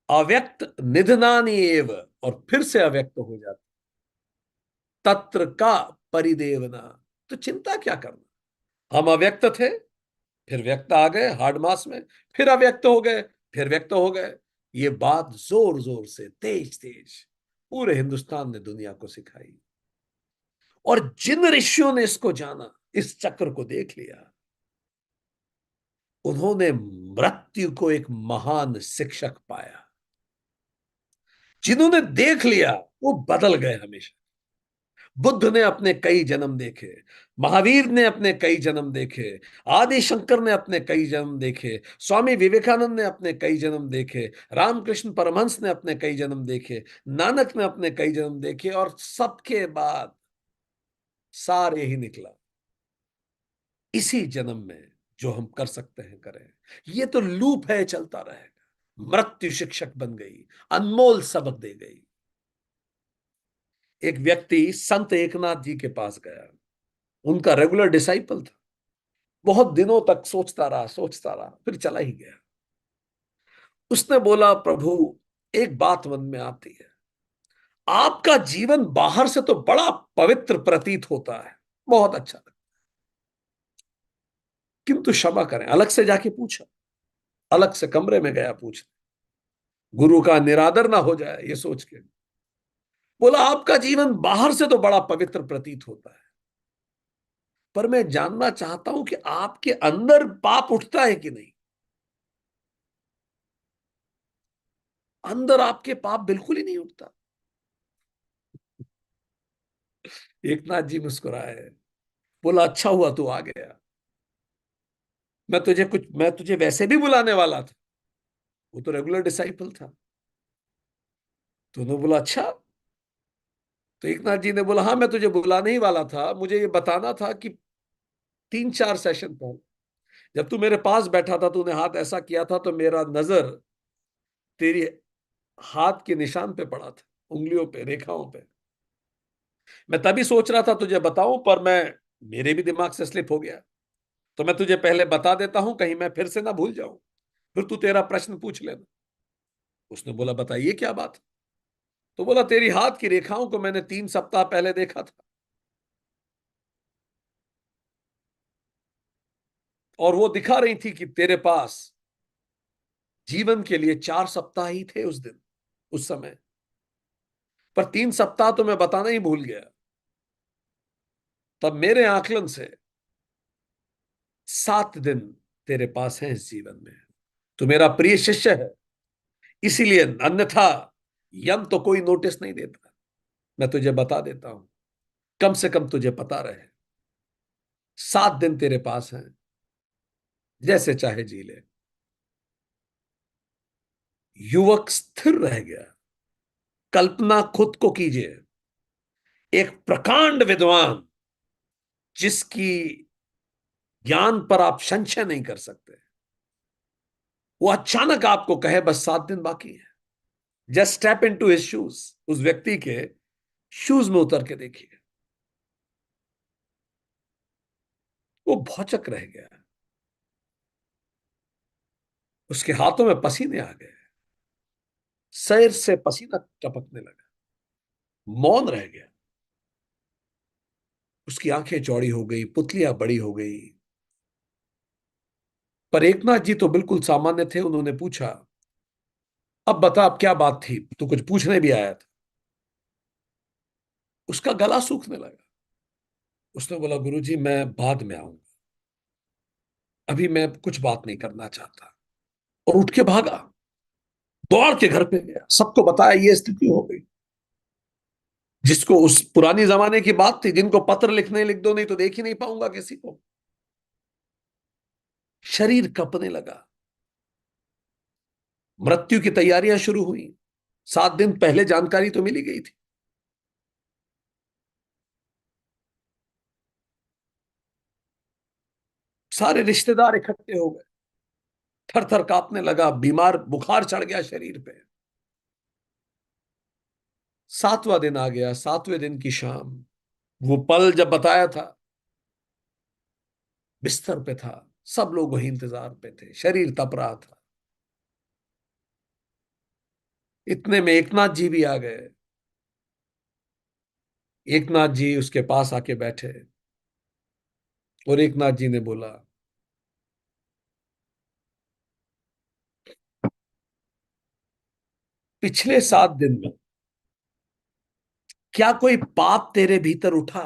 अव्यक्त निधनानि एव, और फिर से अव्यक्त हो जाते, तत्र का परिदेवना। तो चिंता क्या करना, हम अव्यक्त थे, फिर व्यक्त आ गए हार्ड मास में, फिर अव्यक्त हो गए, फिर व्यक्त हो गए। ये बात जोर जोर से तेज तेज पूरे हिंदुस्तान ने दुनिया को सिखाई। और जिन ऋषियों ने इसको जाना, इस चक्र को देख लिया, उन्होंने मृत्यु को एक महान शिक्षक पाया। जिन्होंने देख लिया वो बदल गए हमेशा। बुद्ध ने अपने कई जन्म देखे, महावीर ने अपने कई जन्म देखे, आदि शंकर ने अपने कई जन्म देखे, स्वामी विवेकानंद ने अपने कई जन्म देखे, रामकृष्ण परमहंस ने अपने कई जन्म देखे, नानक ने अपने कई जन्म देखे, और सबके बाद सारे ही निकला इसी जन्म में जो हम कर सकते हैं करें। ये तो लूप है, चलता रहेगा। मृत्यु शिक्षक बन गई, अनमोल सबक दे गई। एक व्यक्ति संत एकनाथ जी के पास गया, उनका रेगुलर डिसाइपल था। बहुत दिनों तक सोचता रहा, फिर चला ही गया। उसने बोला, प्रभु एक बात मन में आती है, आपका जीवन बाहर से तो बड़ा पवित्र प्रतीत होता है, बहुत अच्छा लगता, किंतु क्षमा करें, अलग से जाके पूछा, अलग से कमरे में गया पूछ, गुरु का निरादर ना हो जाए ये सोच के। बोला, आपका जीवन बाहर से तो बड़ा पवित्र प्रतीत होता है, पर मैं जानना चाहता हूं कि आपके अंदर पाप उठता है कि नहीं। अंदर आपके पाप बिल्कुल ही नहीं उठता। एकनाथ जी मुस्कुराए, बोला, अच्छा हुआ तू आ गया, मैं तुझे वैसे भी बुलाने वाला था, वो तो रेगुलर डिसाइपल था। तो उन्होंने बोला, अच्छा। तो एकनाथ जी ने बोला, हाँ मैं तुझे बुलाने ही वाला था, मुझे ये बताना था कि 3-4 सेशन पहले जब तू मेरे पास बैठा था, तूने हाथ ऐसा किया था, तो मेरा नजर तेरी हाथ के निशान पे पड़ा था, उंगलियों पे, रेखाओं पे। मैं तभी सोच रहा था तुझे बताऊं, पर मेरे भी दिमाग से स्लिप हो गया, तो मैं तुझे पहले बता देता हूं, कहीं मैं फिर से ना भूल जाऊं, फिर तू तेरा प्रश्न पूछ लेना। उसने बोला, बताइए क्या बात। तो बोला, तेरी हाथ की रेखाओं को मैंने 3 सप्ताह पहले देखा था, और वो दिखा रही थी कि तेरे पास जीवन के लिए 4 सप्ताह ही थे उस दिन, उस समय, पर 3 सप्ताह तो मैं बताना ही भूल गया। तब मेरे आकलन से 7 दिन तेरे पास हैं इस जीवन में। तू मेरा प्रिय शिष्य है, इसीलिए, अन्यथा यम तो कोई नोटिस नहीं देता। मैं तुझे बता देता हूं, कम से कम तुझे पता रहे, 7 दिन तेरे पास हैं, जैसे चाहे जी ले। युवक स्थिर रह गया। कल्पना खुद को कीजिए, एक प्रकांड विद्वान, जिसकी ज्ञान पर आप संशय नहीं कर सकते, वो अचानक आपको कहे बस 7 दिन बाकी है। Just step in to his shoes, उस व्यक्ति के शूज में उतर के देखिए। वो भौचक रह गया, उसके हाथों में पसीने आ गए, सर से पसीना टपकने लगा, मौन रह गया। उसकी आंखें चौड़ी हो गई, पुतलियां बड़ी हो गई। पर एकनाथ जी तो बिल्कुल सामान्य थे। उन्होंने पूछा, अब बता, अब क्या बात थी, तू कुछ पूछने भी आया था। उसका गला सूखने लगा। उसने बोला, गुरुजी मैं बाद में आऊंगा, अभी मैं कुछ बात नहीं करना चाहता, और उठ के भागा, दौड़ के घर पे गया, सबको बताया ये स्थिति हो गई। जिसको, उस पुरानी जमाने की बात थी, जिनको पत्र लिखने लिख दो, नहीं तो देख ही नहीं पाऊंगा किसी को। शरीर कपने लगा, मृत्यु की तैयारियां शुरू हुई। 7 दिन पहले जानकारी तो मिली गई थी। सारे रिश्तेदार इकट्ठे हो गए, थर थर कांपने लगा, बीमार, बुखार चढ़ गया शरीर पे। 7वां दिन आ गया, 7वें दिन की शाम, वो पल जब बताया था, बिस्तर पे था, सब लोग वही इंतजार पे थे, शरीर तप रहा था। इतने में एकनाथ जी भी आ गए। एकनाथ जी उसके पास आके बैठे, और एकनाथ जी ने बोला, पिछले 7 दिन में क्या कोई पाप तेरे भीतर उठा।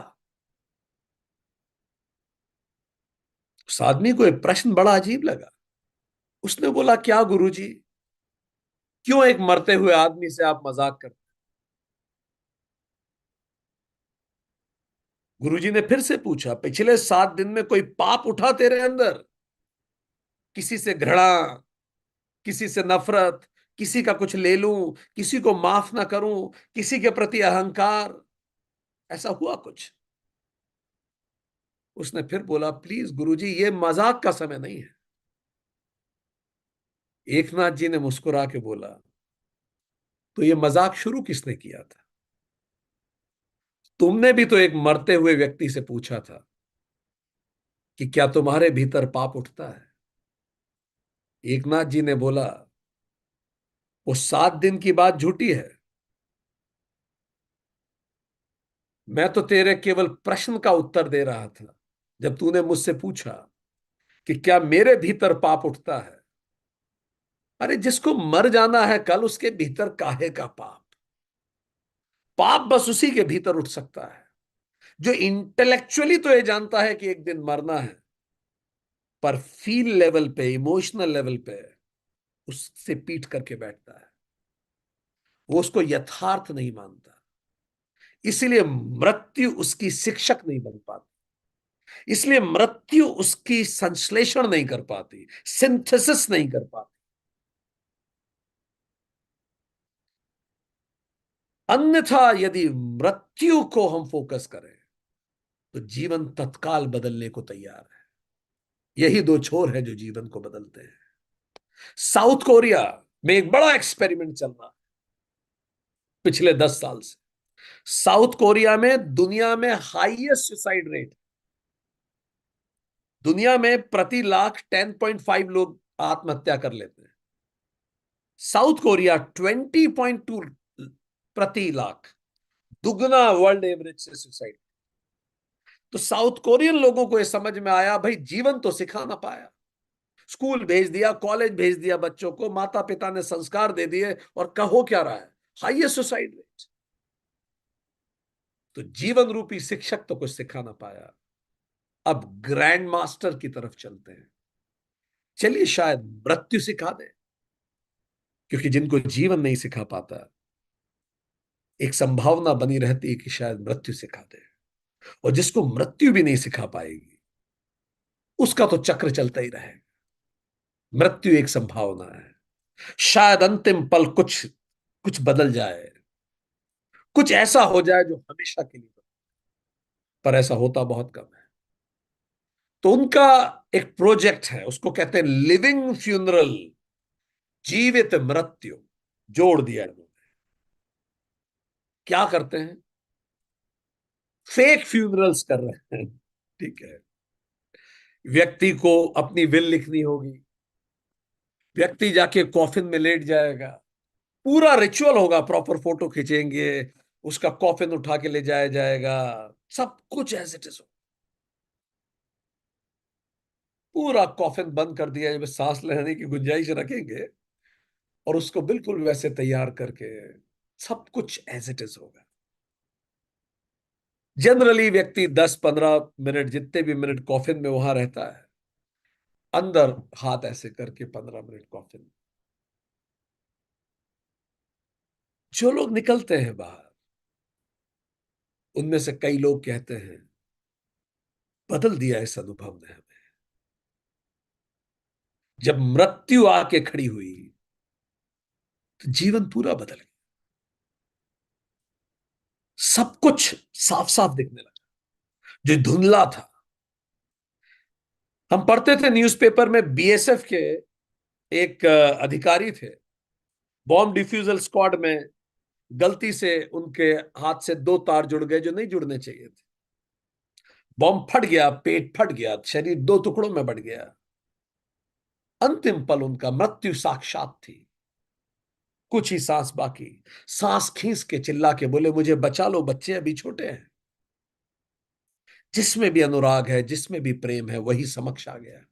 उस आदमी को एक प्रश्न बड़ा अजीब लगा। उसने बोला, क्या गुरुजी, क्यों एक मरते हुए आदमी से आप मजाक करते। गुरुजी ने फिर से पूछा, पिछले 7 दिन में कोई पाप उठा तेरे अंदर? किसी से घृणा, किसी से नफरत, किसी का कुछ ले लूं, किसी को माफ ना करूं, किसी के प्रति अहंकार, ऐसा हुआ कुछ? उसने फिर बोला, प्लीज गुरुजी, ये मजाक का समय नहीं है। एकनाथ जी ने मुस्कुरा के बोला, तो ये मजाक शुरू किसने किया था? तुमने भी तो एक मरते हुए व्यक्ति से पूछा था कि क्या तुम्हारे भीतर पाप उठता है? एकनाथ जी ने बोला, वो 7 दिन की बात झूठी है। मैं तो तेरे केवल प्रश्न का उत्तर दे रहा था जब तूने मुझसे पूछा कि क्या मेरे भीतर पाप उठता है। अरे जिसको मर जाना है कल, उसके भीतर काहे का पाप? पाप बस उसी के भीतर उठ सकता है जो इंटेलेक्चुअली तो ये जानता है कि एक दिन मरना है, पर फील लेवल पे, इमोशनल लेवल पे उससे पीट करके बैठता है। वो उसको यथार्थ नहीं मानता, इसलिए मृत्यु उसकी शिक्षक नहीं बन पाती, इसलिए मृत्यु उसकी संश्लेषण नहीं कर पाती, सिंथेसिस नहीं कर पाती। अन्यथा यदि मृत्यु को हम फोकस करें तो जीवन तत्काल बदलने को तैयार है। यही दो छोर है जो जीवन को बदलते हैं। साउथ कोरिया में एक बड़ा एक्सपेरिमेंट चल रहा है पिछले 10 साल से। साउथ कोरिया में दुनिया में हाईएस्ट सुसाइड रेट, दुनिया में प्रति लाख 10.5 लोग आत्महत्या कर लेते हैं। साउथ कोरिया 20.2 प्रति लाख, दुगना वर्ल्ड एवरेज से सुसाइड। तो साउथ कोरियन लोगों को यह समझ में आया, भाई जीवन तो सिखा ना पाया, स्कूल भेज दिया, कॉलेज भेज दिया, बच्चों को माता पिता ने संस्कार दे दिए, और कहो क्या रहा है? Highest suicide rate. तो जीवन रूपी शिक्षक तो कुछ सिखा ना पाया। अब ग्रैंड मास्टर की तरफ चलते हैं। चलिए शायद मृत्यु सिखा दे, क्योंकि जिनको जीवन नहीं सिखा पाता, एक संभावना बनी रहती है कि शायद मृत्यु सिखा दे। और जिसको मृत्यु भी नहीं सिखा पाएगी, उसका तो चक्र चलता ही रहेगा। मृत्यु एक संभावना है, शायद अंतिम पल कुछ कुछ बदल जाए, कुछ ऐसा हो जाए जो हमेशा के लिए, पर ऐसा होता बहुत कम है। तो उनका एक प्रोजेक्ट है, उसको कहते हैं लिविंग फ्यूनरल, जीवित मृत्यु जोड़ दिया इन्होंने। क्या करते हैं? फेक फ्यूनरल्स कर रहे हैं। ठीक है, व्यक्ति को अपनी विल लिखनी होगी, व्यक्ति जाके कॉफिन में लेट जाएगा, पूरा रिचुअल होगा, प्रॉपर फोटो खींचेंगे, उसका कॉफिन उठा के ले जाया जाएगा, सब कुछ एज इट इज। पूरा कॉफिन बंद कर दिया, जब सांस लेने की गुंजाइश रखेंगे, और उसको बिल्कुल वैसे तैयार करके सब कुछ एज इट इज होगा। जनरली व्यक्ति 10-15 मिनट, जितने भी मिनट कॉफिन में वहां रहता है, अंदर हाथ ऐसे करके 15 मिनट कॉफिन। जो लोग निकलते हैं बाहर, उनमें से कई लोग कहते हैं, बदल दिया इस अनुभव ने हमें। जब मृत्यु आके खड़ी हुई तो जीवन पूरा बदल गया, सब कुछ साफ साफ दिखने लगा जो धुंधला था। हम पढ़ते थे न्यूज़पेपर में, बीएसएफ के एक अधिकारी थे, बॉम्ब डिफ्यूजल स्क्वाड में गलती से उनके हाथ से 2 तार जुड़ गए जो नहीं जुड़ने चाहिए थे। बॉम्ब फट गया, पेट फट गया, शरीर 2 टुकड़ों में बढ़ गया। अंतिम पल उनका, मृत्यु साक्षात थी, कुछ ही सांस बाकी। सांस खींच के चिल्ला के बोले, मुझे बचा लो, बच्चे अभी छोटे हैं। जिसमें भी अनुराग है, जिसमें भी प्रेम है, वही समक्ष आ गया।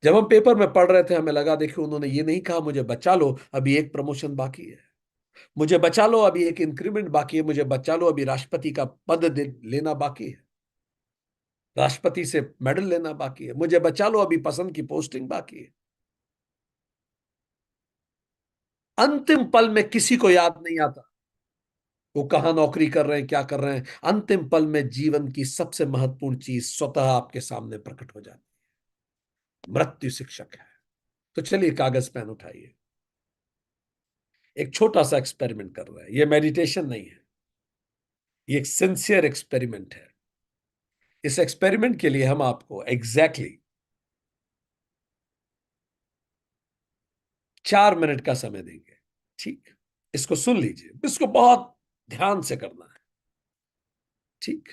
जब हम पेपर में पढ़ रहे थे, हमें लगा, देखिए उन्होंने ये नहीं कहा मुझे बचा लो, अभी एक प्रमोशन बाकी है, मुझे बचा लो, अभी एक इंक्रीमेंट बाकी है, मुझे बचा लो, अभी राष्ट्रपति का पद लेना बाकी है, राष्ट्रपति से मेडल लेना बाकी है, मुझे बचा लो, अभी पसंद की पोस्टिंग बाकी है। अंतिम पल में किसी को याद नहीं आता वो कहाँ नौकरी कर रहे हैं, क्या कर रहे हैं, अंतिम पल में जीवन की सबसे महत्वपूर्ण चीज स्वतः आपके सामने प्रकट हो जाती है। मृत्यु शिक्षक है। तो चलिए कागज पेन उठाइए। एक छोटा सा एक्सपेरिमेंट कर रहे हैं, ये मेडिटेशन नहीं है, ये एक सिंसियर एक्सपेरिमेंट है। इस एक्सपेरिमेंट के लिए हम आपको एग्जैक्टली 4 मिनट का समय देंगे। ठीक, इसको सुन लीजिए, इसको बहुत ध्यान से करना है। ठीक,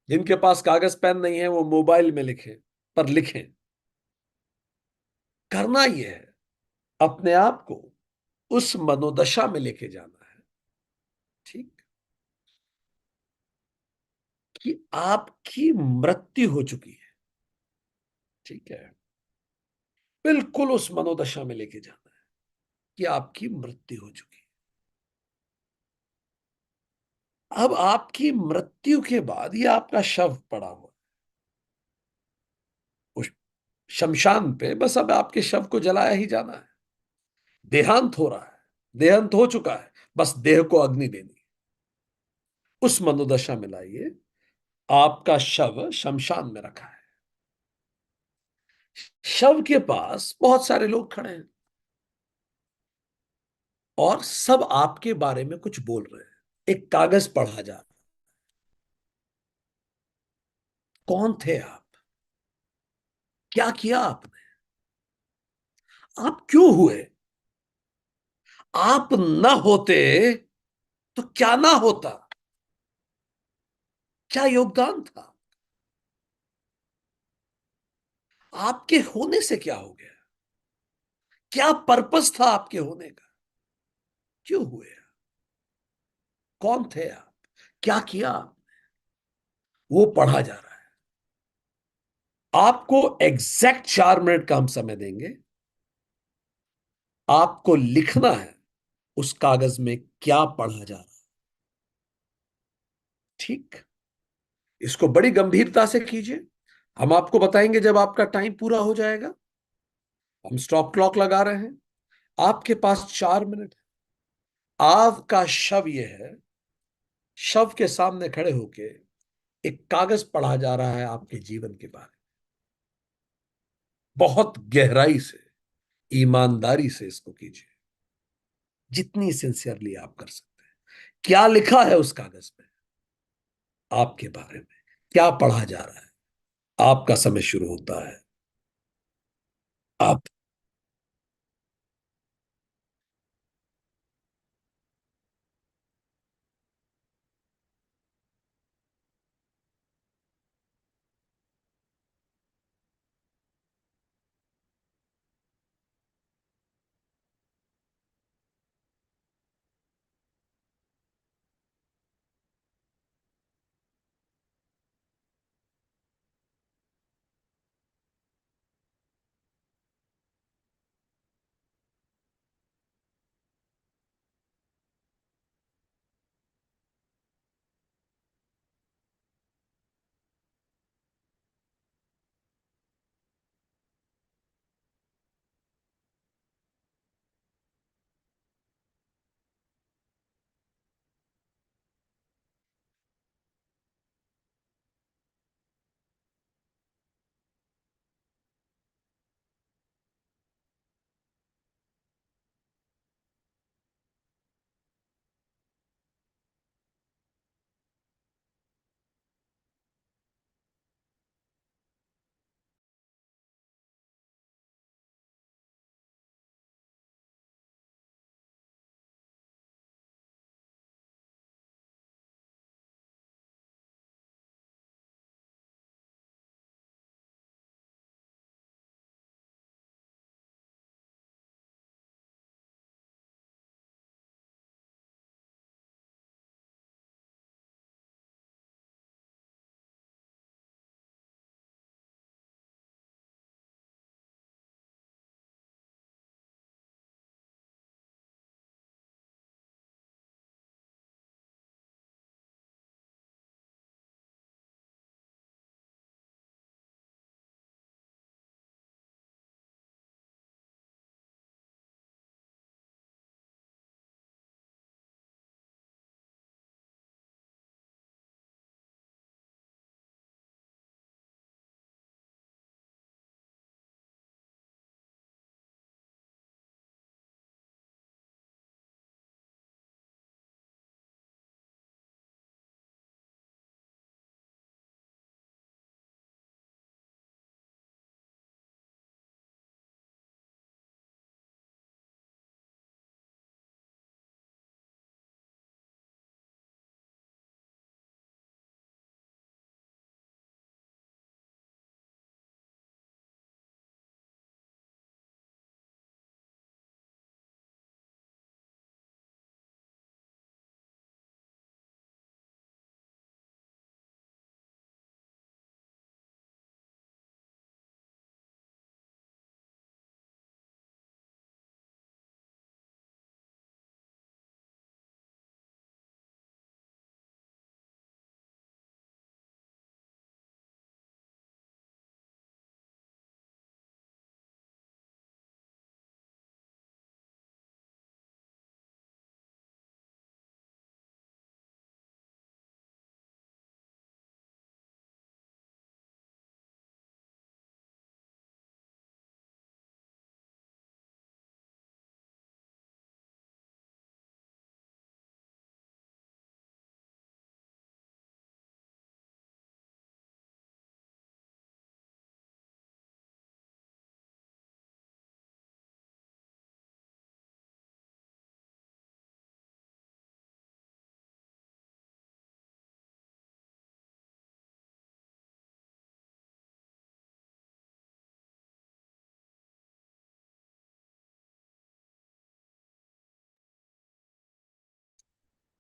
जिनके पास कागज पेन नहीं है वो मोबाइल में लिखें, पर लिखें। करना यह है, अपने आप को उस मनोदशा में लेके जाना है। ठीक, कि आपकी मृत्यु हो चुकी है। ठीक है, बिल्कुल उस मनोदशा में लेके जाना है कि आपकी मृत्यु हो चुकी है। अब आपकी मृत्यु के बाद ये आपका शव पड़ा हुआ है उस शमशान पे, बस अब आपके शव को जलाया ही जाना है। देहांत हो रहा है, देहांत हो चुका है, बस देह को अग्नि देनी है। उस मनोदशा में लाइए, आपका शव शमशान में रखा है, शव के पास बहुत सारे लोग खड़े हैं और सब आपके बारे में कुछ बोल रहे हैं। एक कागज पढ़ा जा रहा है। कौन थे आप, क्या किया आपने, आप क्यों हुए, आप न होते तो क्या ना होता, क्या योगदान था, आपके होने से क्या हो गया, क्या पर्पस था आपके होने का, क्यों हुए, कौन थे आप, क्या किया आप, वो पढ़ा जा रहा है। आपको एग्जैक्ट 4 मिनट का हम समय देंगे। आपको लिखना है उस कागज में क्या पढ़ा जा रहा है। ठीक, इसको बड़ी गंभीरता से कीजिए। हम आपको बताएंगे जब आपका टाइम पूरा हो जाएगा। हम स्टॉप क्लॉक लगा रहे हैं, आपके पास 4 मिनट है। आपका शव यह है, शव के सामने खड़े होके एक कागज पढ़ा जा रहा है आपके जीवन के बारे में। बहुत गहराई से, ईमानदारी से इसको कीजिए, जितनी सिंसियरली आप कर सकते हैं। क्या लिखा है उस कागज में आपके बारे में, क्या पढ़ा जा रहा है। आपका समय शुरू होता है। आप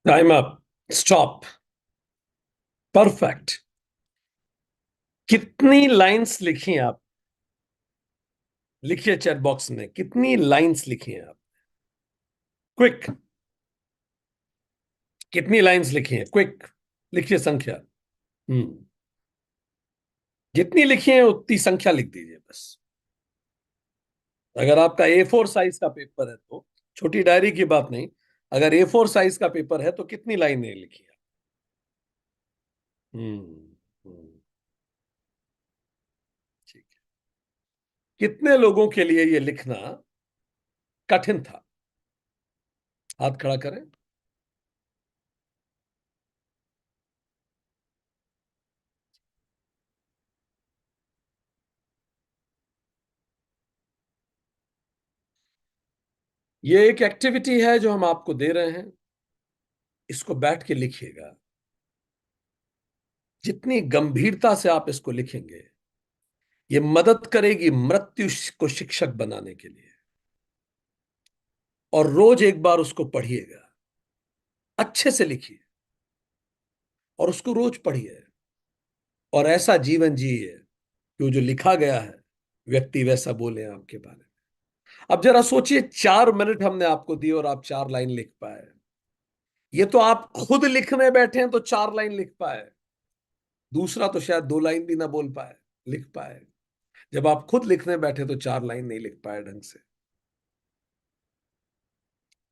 टाइम अप, स्टॉप, परफेक्ट। कितनी लाइंस लिखी हैं आप? लिखिए चैट बॉक्स में, कितनी लाइंस लिखी हैं आप? क्विक, कितनी लाइंस लिखी हैं? क्विक, लिखिए संख्या। हम्म। जितनी लिखी है उतनी संख्या लिख दीजिए बस। अगर आपका A4 साइज का पेपर है तो, छोटी डायरी की बात नहीं, अगर A4 साइज का पेपर है तो कितनी लाइनें लिखी है? हम्म। हम्म, ठीक है। कितने लोगों के लिए ये लिखना कठिन था? हाथ खड़ा करें। ये एक एक्टिविटी है जो हम आपको दे रहे हैं, इसको बैठ के लिखिएगा। जितनी गंभीरता से आप इसको लिखेंगे, ये मदद करेगी मृत्यु को शिक्षक बनाने के लिए। और रोज एक बार उसको पढ़िएगा, अच्छे से लिखिए और उसको रोज पढ़िए और ऐसा जीवन जिए कि वो जो लिखा गया है व्यक्ति वैसा बोले आपके बारे में। अब जरा सोचिए, 4 मिनट हमने आपको दिए और आप 4 लाइन लिख पाए। ये तो आप खुद लिखने बैठे हैं तो 4 लाइन लिख पाए, दूसरा तो शायद 2 लाइन भी ना बोल पाए, लिख पाए। जब आप खुद लिखने बैठे तो 4 लाइन नहीं लिख पाए ढंग से।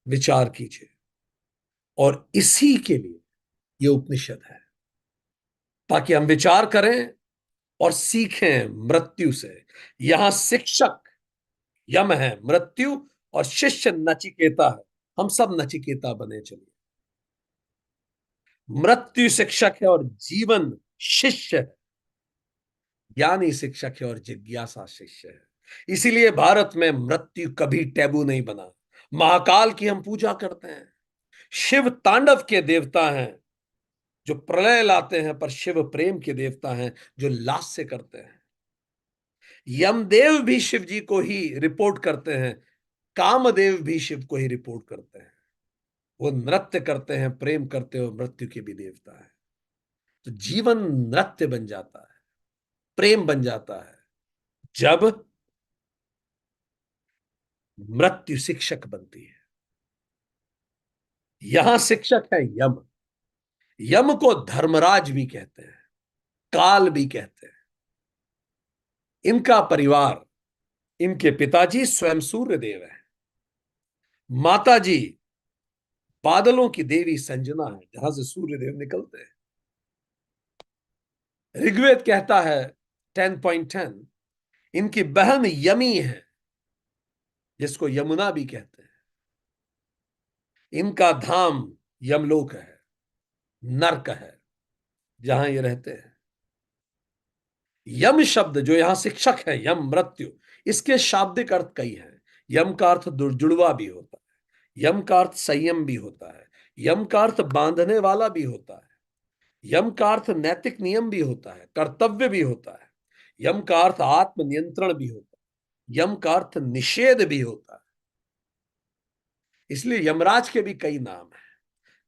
विचार कीजिए, और इसी के लिए ये उपनिषद है, ताकि हम विचार करें और सीखें मृत्यु से। यहां शिक्षक यम है, मृत्यु, और शिष्य नचिकेता है। हम सब नचिकेता बने चलिए। मृत्यु शिक्षक है और जीवन शिष्य है। ज्ञानी शिक्षक है और जिज्ञासा शिष्य है। इसीलिए भारत में मृत्यु कभी टैबू नहीं बना। महाकाल की हम पूजा करते हैं, शिव तांडव के देवता हैं जो प्रलय लाते हैं, पर शिव प्रेम के देवता हैं जो लास्य करते हैं। यमदेव भी शिव जी को ही रिपोर्ट करते हैं, कामदेव भी शिव को ही रिपोर्ट करते हैं। वो नृत्य करते हैं, प्रेम करते हैं, और मृत्यु के भी देवता है। तो जीवन नृत्य बन जाता है, प्रेम बन जाता है, जब मृत्यु शिक्षक बनती है। यहां शिक्षक है यम। यम को धर्मराज भी कहते हैं, काल भी कहते हैं। इनका परिवार, इनके पिताजी स्वयं सूर्य देव है, माता जी बादलों की देवी संजना है, जहां से सूर्य देव निकलते हैं। ऋग्वेद कहता है 10.10, इनकी बहन यमी है, जिसको यमुना भी कहते हैं। इनका धाम यमलोक है, नरक है, जहां ये रहते हैं। यम शब्द जो यहां शिक्षक है, यम मृत्यु, इसके शाब्दिक अर्थ कई हैं। यम का अर्थ जुड़वा भी होता है, यम का अर्थ संयम भी होता है, यम का अर्थ बांधने वाला भी होता है, यम का अर्थ नैतिक नियम भी होता है, कर्तव्य भी होता है, यम का अर्थ आत्म नियंत्रण भी होता है, यम का अर्थ निषेध भी होता है। इसलिए यमराज के भी कई नाम हैं।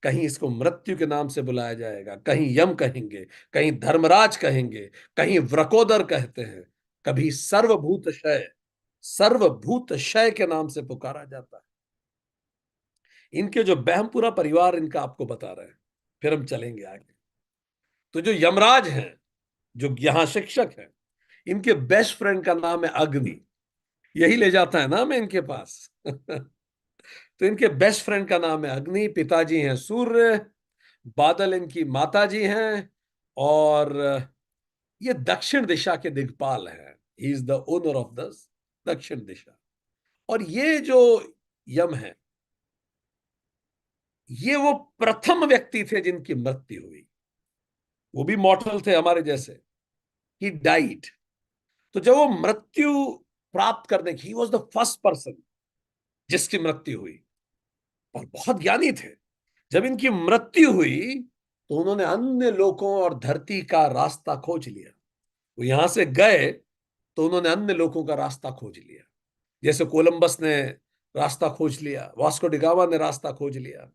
कहीं इसको मृत्यु के नाम से बुलाया जाएगा, कहीं यम कहेंगे, कहीं धर्मराज कहेंगे, कहीं व्रकोदर कहते हैं, कभी सर्वभूत शय, सर्वभूत शय के नाम से पुकारा जाता है। इनके जो बहमपुरा परिवार, इनका आपको बता रहे हैं, फिर हम चलेंगे आगे। तो जो यमराज हैं, जो यहां शिक्षक हैं, इनके बेस्ट फ्रेंड का नाम है अग्नि। यही ले जाता है नाम है इनके पास। तो इनके बेस्ट फ्रेंड का नाम है अग्नि, पिताजी हैं सूर्य, बादल इनकी माता जी हैं, और ये दक्षिण दिशा के दिक्पाल हैं। He is the owner of the दक्षिण दिशा। और ये जो यम है, ये वो प्रथम व्यक्ति थे जिनकी मृत्यु हुई। वो भी मॉर्टल थे हमारे जैसे। He died. तो जब वो मृत्यु प्राप्त करने की, वॉज द फर्स्ट पर्सन जिसकी मृत्यु हुई, और बहुत ज्ञानी थे। जब इनकी मृत्यु हुई तो उन्होंने अन्य लोकों और धरती का रास्ता खोज लिया। वो यहां से गए तो उन्होंने अन्य लोकों का रास्ता खोज लिया। जैसे कोलंबस ने रास्ता खोज लिया, वास्को डिगामा ने रास्ता खोज लिया।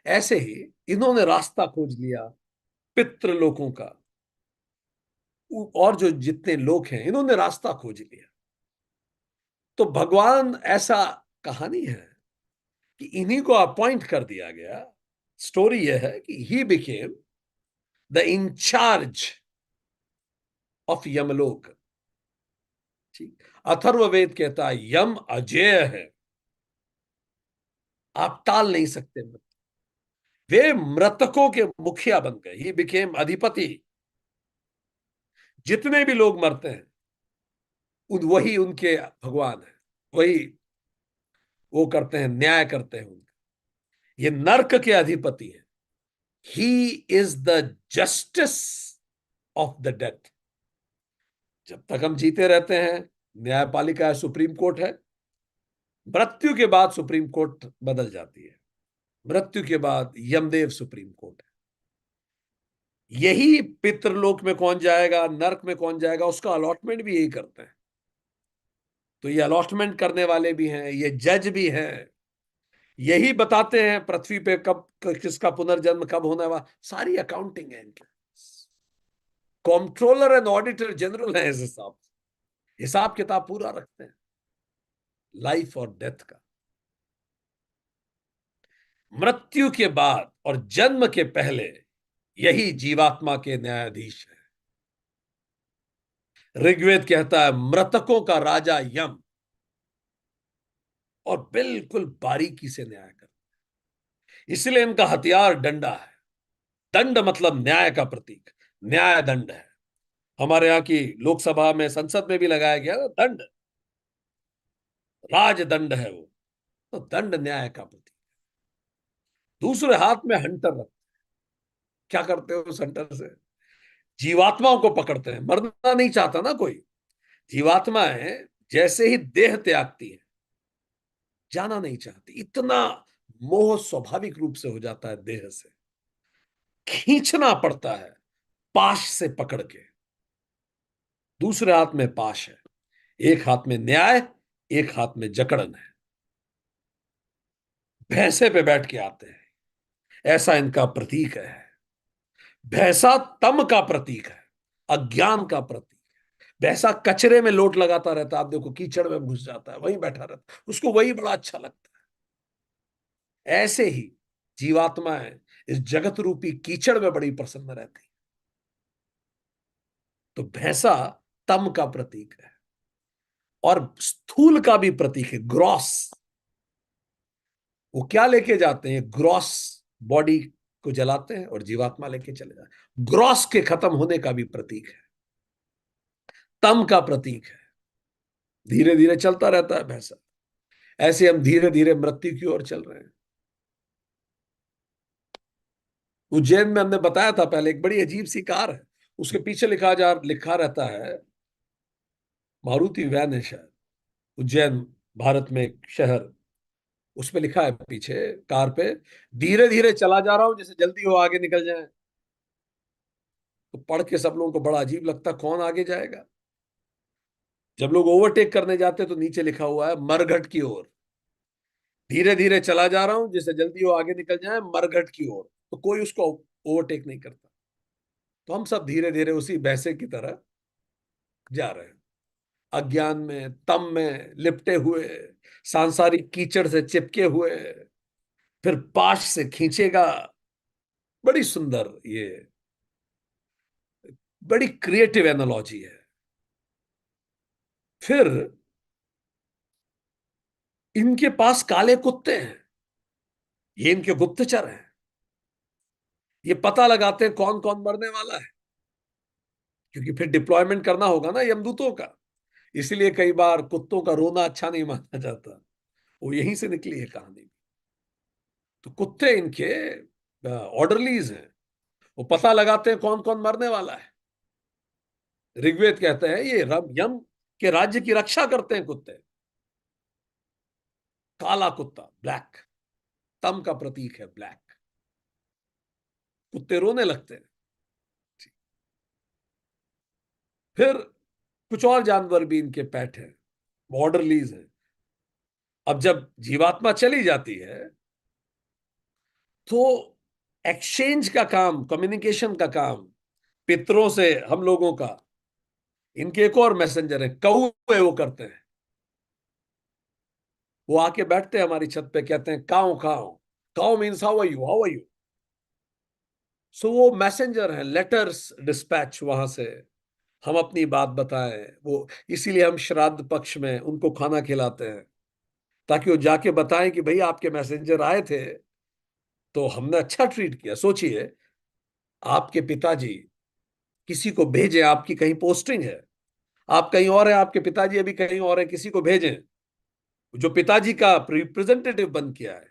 ऐसे ही इन्होंने रास्ता खोज लिया पितृलोकों का, और जो जितने लोग हैं इन्होंने रास्ता खोज लिया। तो भगवान ऐसा कहानी है कि इन्हीं को अपॉइंट कर दिया गया। स्टोरी यह है कि he became the in-charge of Yamlok. ठीक, अथर्ववेद कहता है यम अजेय है, आप टाल नहीं सकते। वे मृतकों के मुखिया बन गए, ही बिकेम अधिपति। जितने भी लोग मरते हैं वही उनके भगवान है, वही वो करते हैं, न्याय करते हैं उनका। ये नर्क के अधिपति है। He is the justice of the death. जब तक हम जीते रहते हैं न्यायपालिका है, सुप्रीम कोर्ट है। मृत्यु के बाद सुप्रीम कोर्ट बदल जाती है। मृत्यु के बाद यमदेव सुप्रीम कोर्ट है। यही पितृलोक में कौन जाएगा, नर्क में कौन जाएगा, उसका अलॉटमेंट भी यही करते हैं। तो ये अलॉटमेंट करने वाले भी हैं, ये जज भी हैं, यही बताते हैं पृथ्वी पे कब किसका पुनर्जन्म कब होने वाला। सारी अकाउंटिंग है इनके। कॉम्प्ट्रोलर एंड ऑडिटर जनरल है इस हिसाब, हिसाब किताब पूरा रखते हैं लाइफ और डेथ का। मृत्यु के बाद और जन्म के पहले यही जीवात्मा के न्यायाधीश है। ऋग्वेद कहता है मृतकों का राजा यम, और बिल्कुल बारीकी से न्याय करता है। इसलिए इनका हथियार डंडा है। दंड मतलब न्याय का प्रतीक, न्याय दंड है। हमारे यहाँ की लोकसभा में संसद में भी लगाया गया ना दंड, राजदंड है वो। तो दंड न्याय का प्रतीक। दूसरे हाथ में हंटर रखते। क्या करते हो उस हंटर से? जीवात्माओं को पकड़ते हैं। मरना नहीं चाहता ना कोई। जीवात्माएं जैसे ही देह त्यागती है जाना नहीं चाहती। इतना मोह स्वाभाविक रूप से हो जाता है देह से, खींचना पड़ता है पाश से पकड़ के। दूसरे हाथ में पाश है, एक हाथ में न्याय, एक हाथ में जकड़न है। भैंसे पे बैठ के आते हैं, ऐसा इनका प्रतीक है। भैंसा तम का प्रतीक है, अज्ञान का प्रतीक। भैंसा कचरे में लोट लगाता रहता, आप देखो कीचड़ में घुस जाता है, वहीं बैठा रहता, उसको वही बड़ा अच्छा लगता है। ऐसे ही जीवात्माएं इस जगत रूपी कीचड़ में बड़ी प्रसन्न रहती। तो भैंसा तम का प्रतीक है, और स्थूल का भी प्रतीक है, ग्रॉस। वो क्या लेके जाते हैं? ग्रॉस बॉडी को जलाते हैं और जीवात्मा लेके चले जाते हैं। ग्रॉस के खत्म होने का भी प्रतीक है, तम का प्रतीक है। धीरे धीरे चलता रहता है भैंसा। ऐसे हम धीरे धीरे मृत्यु की ओर चल रहे हैं। उज्जैन में हमने बताया था पहले, एक बड़ी अजीब सी कार है, उसके पीछे लिखा रहता है, मारुति वैन है शायद, उज्जैन भारत में एक शहर। उस पे लिखा है पीछे कार पे, धीरे धीरे चला जा रहा हूं जैसे जल्दी हो आगे निकल जाए। तो पढ़ के सब लोगों को बड़ा अजीब लगता, कौन आगे जाएगा? जब लोग ओवरटेक करने जाते तो नीचे लिखा हुआ है मरघट की ओर। धीरे धीरे चला जा रहा हूं जैसे जल्दी हो आगे निकल जाए, मरघट की ओर। तो कोई उसको ओवरटेक नहीं करता। तो हम सब धीरे धीरे उसी भैंसे की तरह जा रहे हैं, अज्ञान में, तम में लिपटे हुए, सांसारिक कीचड़ से चिपके हुए। फिर पाश से खींचेगा। बड़ी सुंदर, ये बड़ी क्रिएटिव एनालॉजी है। फिर इनके पास काले कुत्ते हैं, ये इनके गुप्तचर हैं। ये पता लगाते हैं कौन कौन मरने वाला है, क्योंकि फिर डिप्लॉयमेंट करना होगा ना यमदूतों का। इसलिए कई बार कुत्तों का रोना अच्छा नहीं माना जाता। वो यहीं से निकली है कहानी। तो कुत्ते इनके ऑर्डरलीज हैं, वो पता लगाते हैं कौन कौन मरने वाला है। ऋग्वेद कहते हैं ये यम के राज्य की रक्षा करते हैं कुत्ते। काला कुत्ता, ब्लैक, तम का प्रतीक है ब्लैक। कुत्ते रोने लगते हैं। फिर कुछ और जानवर भी इनके पेट हैं, ऑर्डरलीज हैं। अब जब जीवात्मा चली जाती है तो एक्सचेंज का काम, कम्युनिकेशन का काम पितरों से हम लोगों का, इनके एक और मैसेंजर है कौवे, वो करते हैं। वो आके बैठते हैं हमारी छत पे, कहते हैं काऊ काऊ। काऊ means how are you, how are you. So वो मैसेंजर है, लेटर्स डिस्पैच वहां से, हम अपनी बात बताएं वो। इसीलिए हम श्राद्ध पक्ष में उनको खाना खिलाते हैं, ताकि वो जाके बताएं कि भाई आपके मैसेंजर आए थे तो हमने अच्छा ट्रीट किया। सोचिए, आपके पिताजी किसी को भेजें, आपकी कहीं पोस्टिंग है, आप कहीं और है, आपके पिताजी अभी कहीं और है, किसी को भेजें जो पिताजी का रिप्रेजेंटेटिव बन किया है,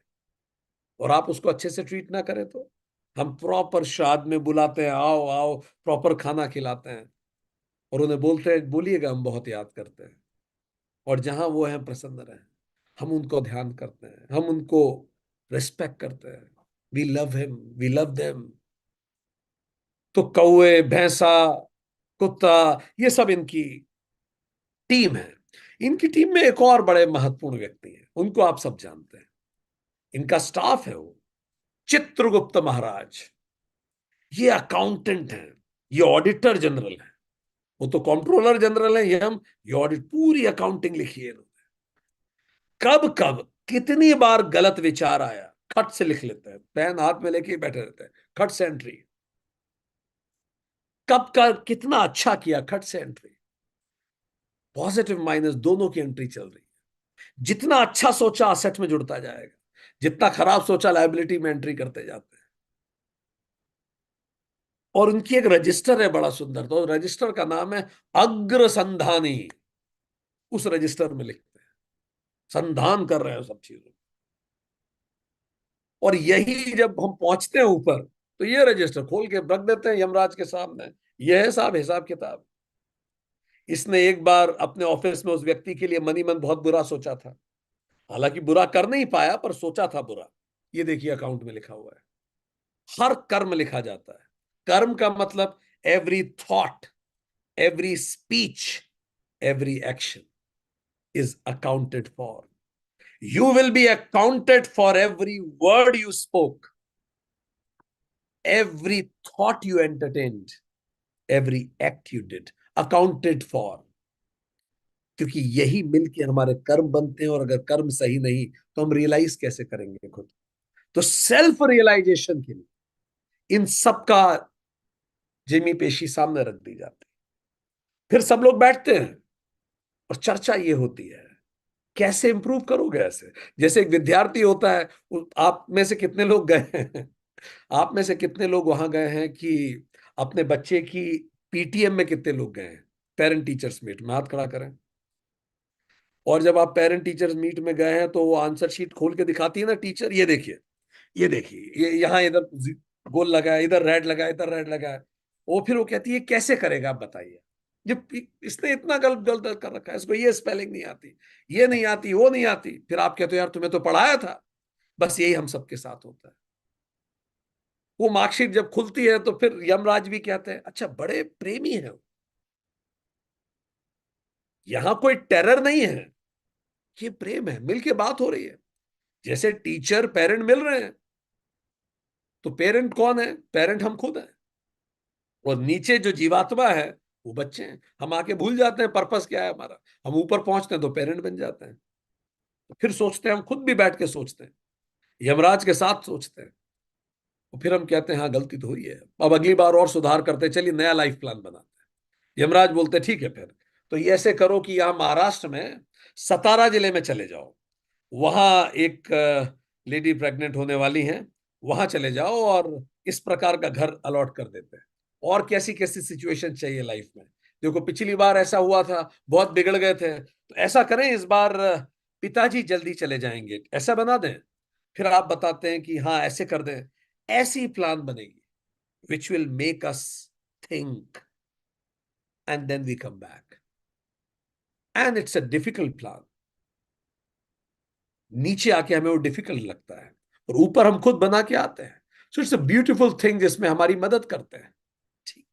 और आप उसको अच्छे से ट्रीट ना करें तो। हम प्रॉपर श्राद्ध में बुलाते हैं, आओ आओ, प्रॉपर खाना खिलाते हैं, और उन्हें बोलते हैं बोलिएगा हम बहुत याद करते हैं, और जहां वो हैं प्रसन्न रहे, हम उनको ध्यान करते हैं, हम उनको रिस्पेक्ट करते हैं। We love him, we love them. तो कौवे, भैंसा, कुत्ता, ये सब इनकी टीम है। इनकी टीम में एक और बड़े महत्वपूर्ण व्यक्ति हैं, उनको आप सब जानते हैं, इनका स्टाफ है वो, चित्रगुप्त महाराज। ये अकाउंटेंट हैं, ये ऑडिटर जनरल है। वो तो कंट्रोलर जनरल है, ये हम, ये ऑडिट, पूरी अकाउंटिंग लिखी है इन्होंने। कब कब कितनी बार गलत विचार आया, खट से लिख लेते हैं, पेन हाथ में लेके बैठे रहते हैं, खट से एंट्री। कब का कितना अच्छा किया, खट से एंट्री। पॉजिटिव माइनस दोनों की एंट्री चल रही है। जितना अच्छा सोचा असेट में जुड़ता जाएगा, जितना खराब सोचा लायबिलिटी में एंट्री करते जाते हैं। और उनकी एक रजिस्टर है बड़ा सुंदर, तो रजिस्टर का नाम है अग्रसंधानी। उस रजिस्टर में लिखते हैं, संधान कर रहे हैं सब चीजों। और यही जब हम पहुंचते हैं ऊपर, तो ये रजिस्टर खोल के रख देते हैं यमराज के सामने। यह है साहब हिसाब किताब। इसने एक बार अपने ऑफिस में उस व्यक्ति के लिए मनी मन बहुत बुरा सोचा था, हालांकि बुरा कर नहीं पाया, पर सोचा था बुरा। ये देखिए अकाउंट में लिखा हुआ है। हर कर्म लिखा जाता है। कर्म का मतलब every thought, every speech, every action is accounted for. You will be accounted for every word you spoke, every thought you entertained, every act you did, accounted for। क्योंकि यही मिलके हमारे कर्म बनते हैं, और अगर कर्म सही नहीं तो हम रियलाइज कैसे करेंगे खुद। तो सेल्फ रियलाइजेशन के लिए इन सब का जिमी पेशी सामने रख दी जाती है। फिर सब लोग बैठते हैं और चर्चा ये होती है, कैसे इंप्रूव करोगे। ऐसे जैसे एक विद्यार्थी होता है, आप में से कितने लोग गए हैं, आप में से कितने लोग वहां गए हैं कि अपने बच्चे की पीटीएम में कितने लोग गए हैं, पेरेंट टीचर्स मीट में, हाथ खड़ा करें। और जब आप पेरेंट टीचर्स मीट में गए हैं तो वो आंसर शीट खोल के दिखाती है ना टीचर, ये देखिए, ये देखिए, ये यहाँ इधर गोल लगा है, इधर रेड लगा है, इधर रेड लगा है। वो फिर वो कहती है कैसे करेगा आप बताइए, जब इसने इतना गलत गलत कर रखा है, इसको ये स्पेलिंग नहीं आती, ये नहीं आती, वो नहीं आती। फिर आप कहते हो यार तुम्हें तो पढ़ाया था। बस यही हम सबके साथ होता है। वो मार्कशीट जब खुलती है तो फिर यमराज भी कहते हैं अच्छा बड़े प्रेमी है। यहां कोई टेरर नहीं है, ये प्रेम है, मिलके बात हो रही है। जैसे टीचर पेरेंट मिल रहे हैं, तो पेरेंट कौन है, पेरेंट हम खुद हैं। और नीचे जो जीवात्मा है वो बच्चे हैं। हम आके भूल जाते हैं पर्पस क्या है हमारा, हम ऊपर पहुंचते हैं तो पेरेंट बन जाते हैं। तो फिर सोचते हैं, हम खुद भी बैठ के सोचते हैं, यमराज के साथ सोचते हैं। और फिर हम कहते हैं हाँ गलती तो हुई है, अब अगली बार और सुधार करते हैं, चलिए नया लाइफ प्लान बनाते हैं। यमराज बोलते हैं ठीक है फिर, तो ये ऐसे करो कि यहाँ महाराष्ट्र में सतारा जिले में चले जाओ, वहां एक लेडी प्रेग्नेंट होने वाली हैं, वहां चले जाओ और इस प्रकार का घर अलॉट कर देते हैं। और कैसी कैसी सिचुएशन चाहिए लाइफ में, देखो पिछली बार ऐसा हुआ था, बहुत बिगड़ गए थे, तो ऐसा करें इस बार पिताजी जल्दी चले जाएंगे, ऐसा बना दें। फिर आप बताते हैं कि हाँ ऐसे कर दें। ऐसी प्लान बनेगी which will make us think, and then we come back. And it's a difficult plan. नीचे आके हमें वो डिफिकल्ट लगता है, और ऊपर हम खुद बना के आते हैं। So it's a beautiful thing जिसमें हमारी मदद करते हैं। ठीक।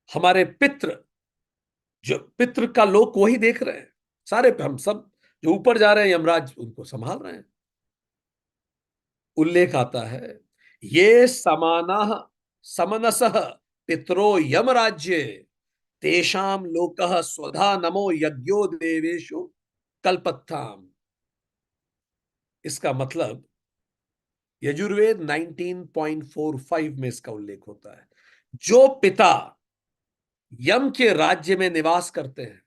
हमारे पितृ, जो पितृ का लोक वही देख रहे हैं, सारे हम सब जो ऊपर जा रहे हैं, यमराज उनको संभाल रहे हैं। उल्लेख आता है, ये समानः समनसः पितरो यम राज्ये तेषाम लोकः स्वधा नमो यज्ञो देवेषु कल्पत्थाम। इसका मतलब यजुर्वेद 19.45 में इसका उल्लेख होता है, जो पिता यम के राज्य में निवास करते हैं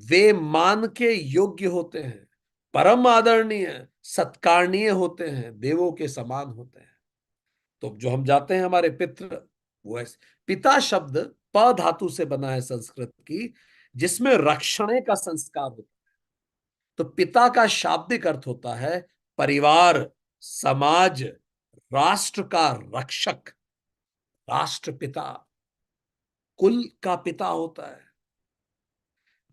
वे मान के योग्य होते हैं, परम आदरणीय सत्कारणीय होते हैं, देवों के समान होते हैं। तो जो हम जाते हैं हमारे पितृ, वो ऐसे, पिता शब्द प धातु से बना है संस्कृत की, जिसमें रक्षणे का संस्कार होता है। तो पिता का शाब्दिक अर्थ होता है परिवार, समाज, राष्ट्र का रक्षक, राष्ट्रपिता, कुल का पिता होता है।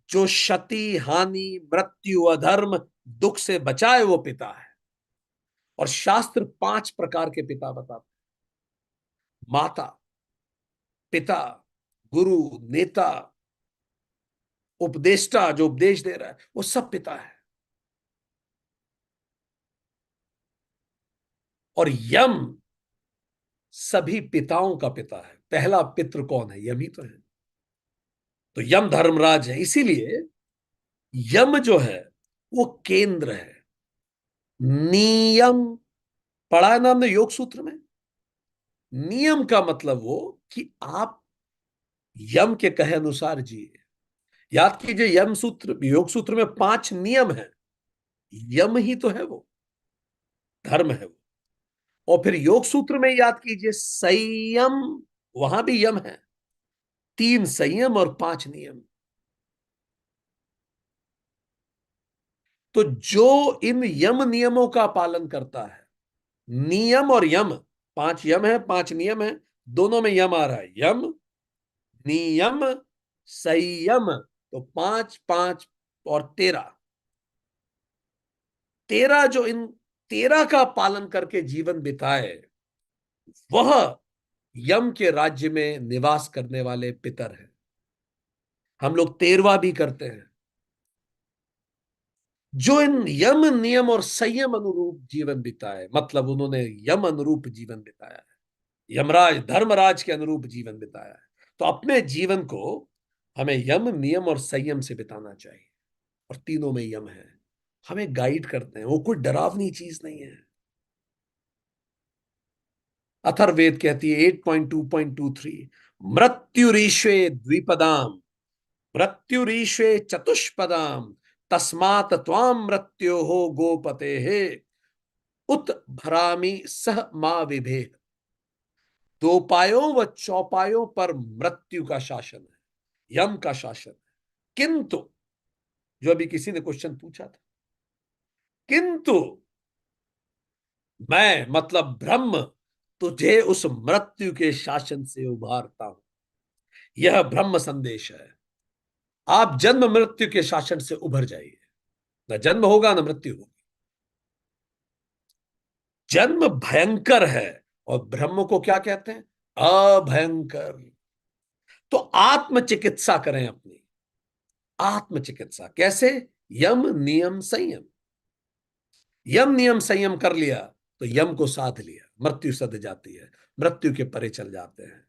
जो क्षति, हानि, मृत्यु, अधर्म, दुख से बचाए वो पिता है। और शास्त्र 5 प्रकार के पिता बताते हैं, माता, पिता, गुरु, नेता, उपदेष्टा जो उपदेश दे रहा है वो सब पिता है। और यम सभी पिताओं का पिता है। पहला पितृ कौन है? यम ही तो है। तो यम धर्मराज है, इसीलिए यम जो है वो केंद्र है। नियम पढ़ा है ना हमने योग सूत्र में। नियम का मतलब वो कि आप यम के कहे अनुसार जिए। याद कीजिए, यम सूत्र, योग सूत्र में 5 नियम है, यम ही तो है वो, धर्म है वो। और फिर योग सूत्र में याद कीजिए संयम, वहां भी यम है, 3 संयम और 5 नियम। तो जो इन यम नियमों का पालन करता है, नियम और यम, 5 यम है 5 नियम है, दोनों में यम आ रहा है, यम, नियम, संयम। तो 5 5 और 13, 13 जो इन 13 का पालन करके जीवन बिताए वह यम के राज्य में निवास करने वाले पितर हैं। हम लोग 13वां भी करते हैं। जो इन यम नियम और संयम अनुरूप जीवन बिताए, मतलब उन्होंने यम अनुरूप जीवन बिताया है, यमराज धर्मराज के अनुरूप जीवन बिताया है, तो अपने जीवन को हमें यम नियम और संयम से बिताना चाहिए। और तीनों में यम है, हमें गाइड करते हैं, वो कोई डरावनी चीज नहीं है। अथर्ववेद कहती है 8.2.23, मृत्युरीश्वे द्विपदाम, मृत्युरीश्वे चतुष्पदाम, तस्मात् त्वाम मृत्यो हो गोपते है, उत भरामी सह मां विभे। दो पायों व चौपायों पर मृत्यु का शासन है, यम का शासन है। किंतु, जो अभी किसी ने क्वेश्चन पूछा था, किंतु मैं मतलब ब्रह्म तुझे उस मृत्यु के शासन से उभारता हूं। यह ब्रह्म संदेश है। आप जन्म मृत्यु के शासन से उभर जाइए। न जन्म होगा न मृत्यु होगी। जन्म भयंकर है और ब्रह्म को क्या कहते हैं? अभयंकर। तो आत्म चिकित्सा करें अपनी। आत्म चिकित्सा कैसे? यम नियम संयम। यम नियम संयम कर लिया तो यम को साध लिया, मृत्यु सध जाती है, मृत्यु के परे चल जाते हैं।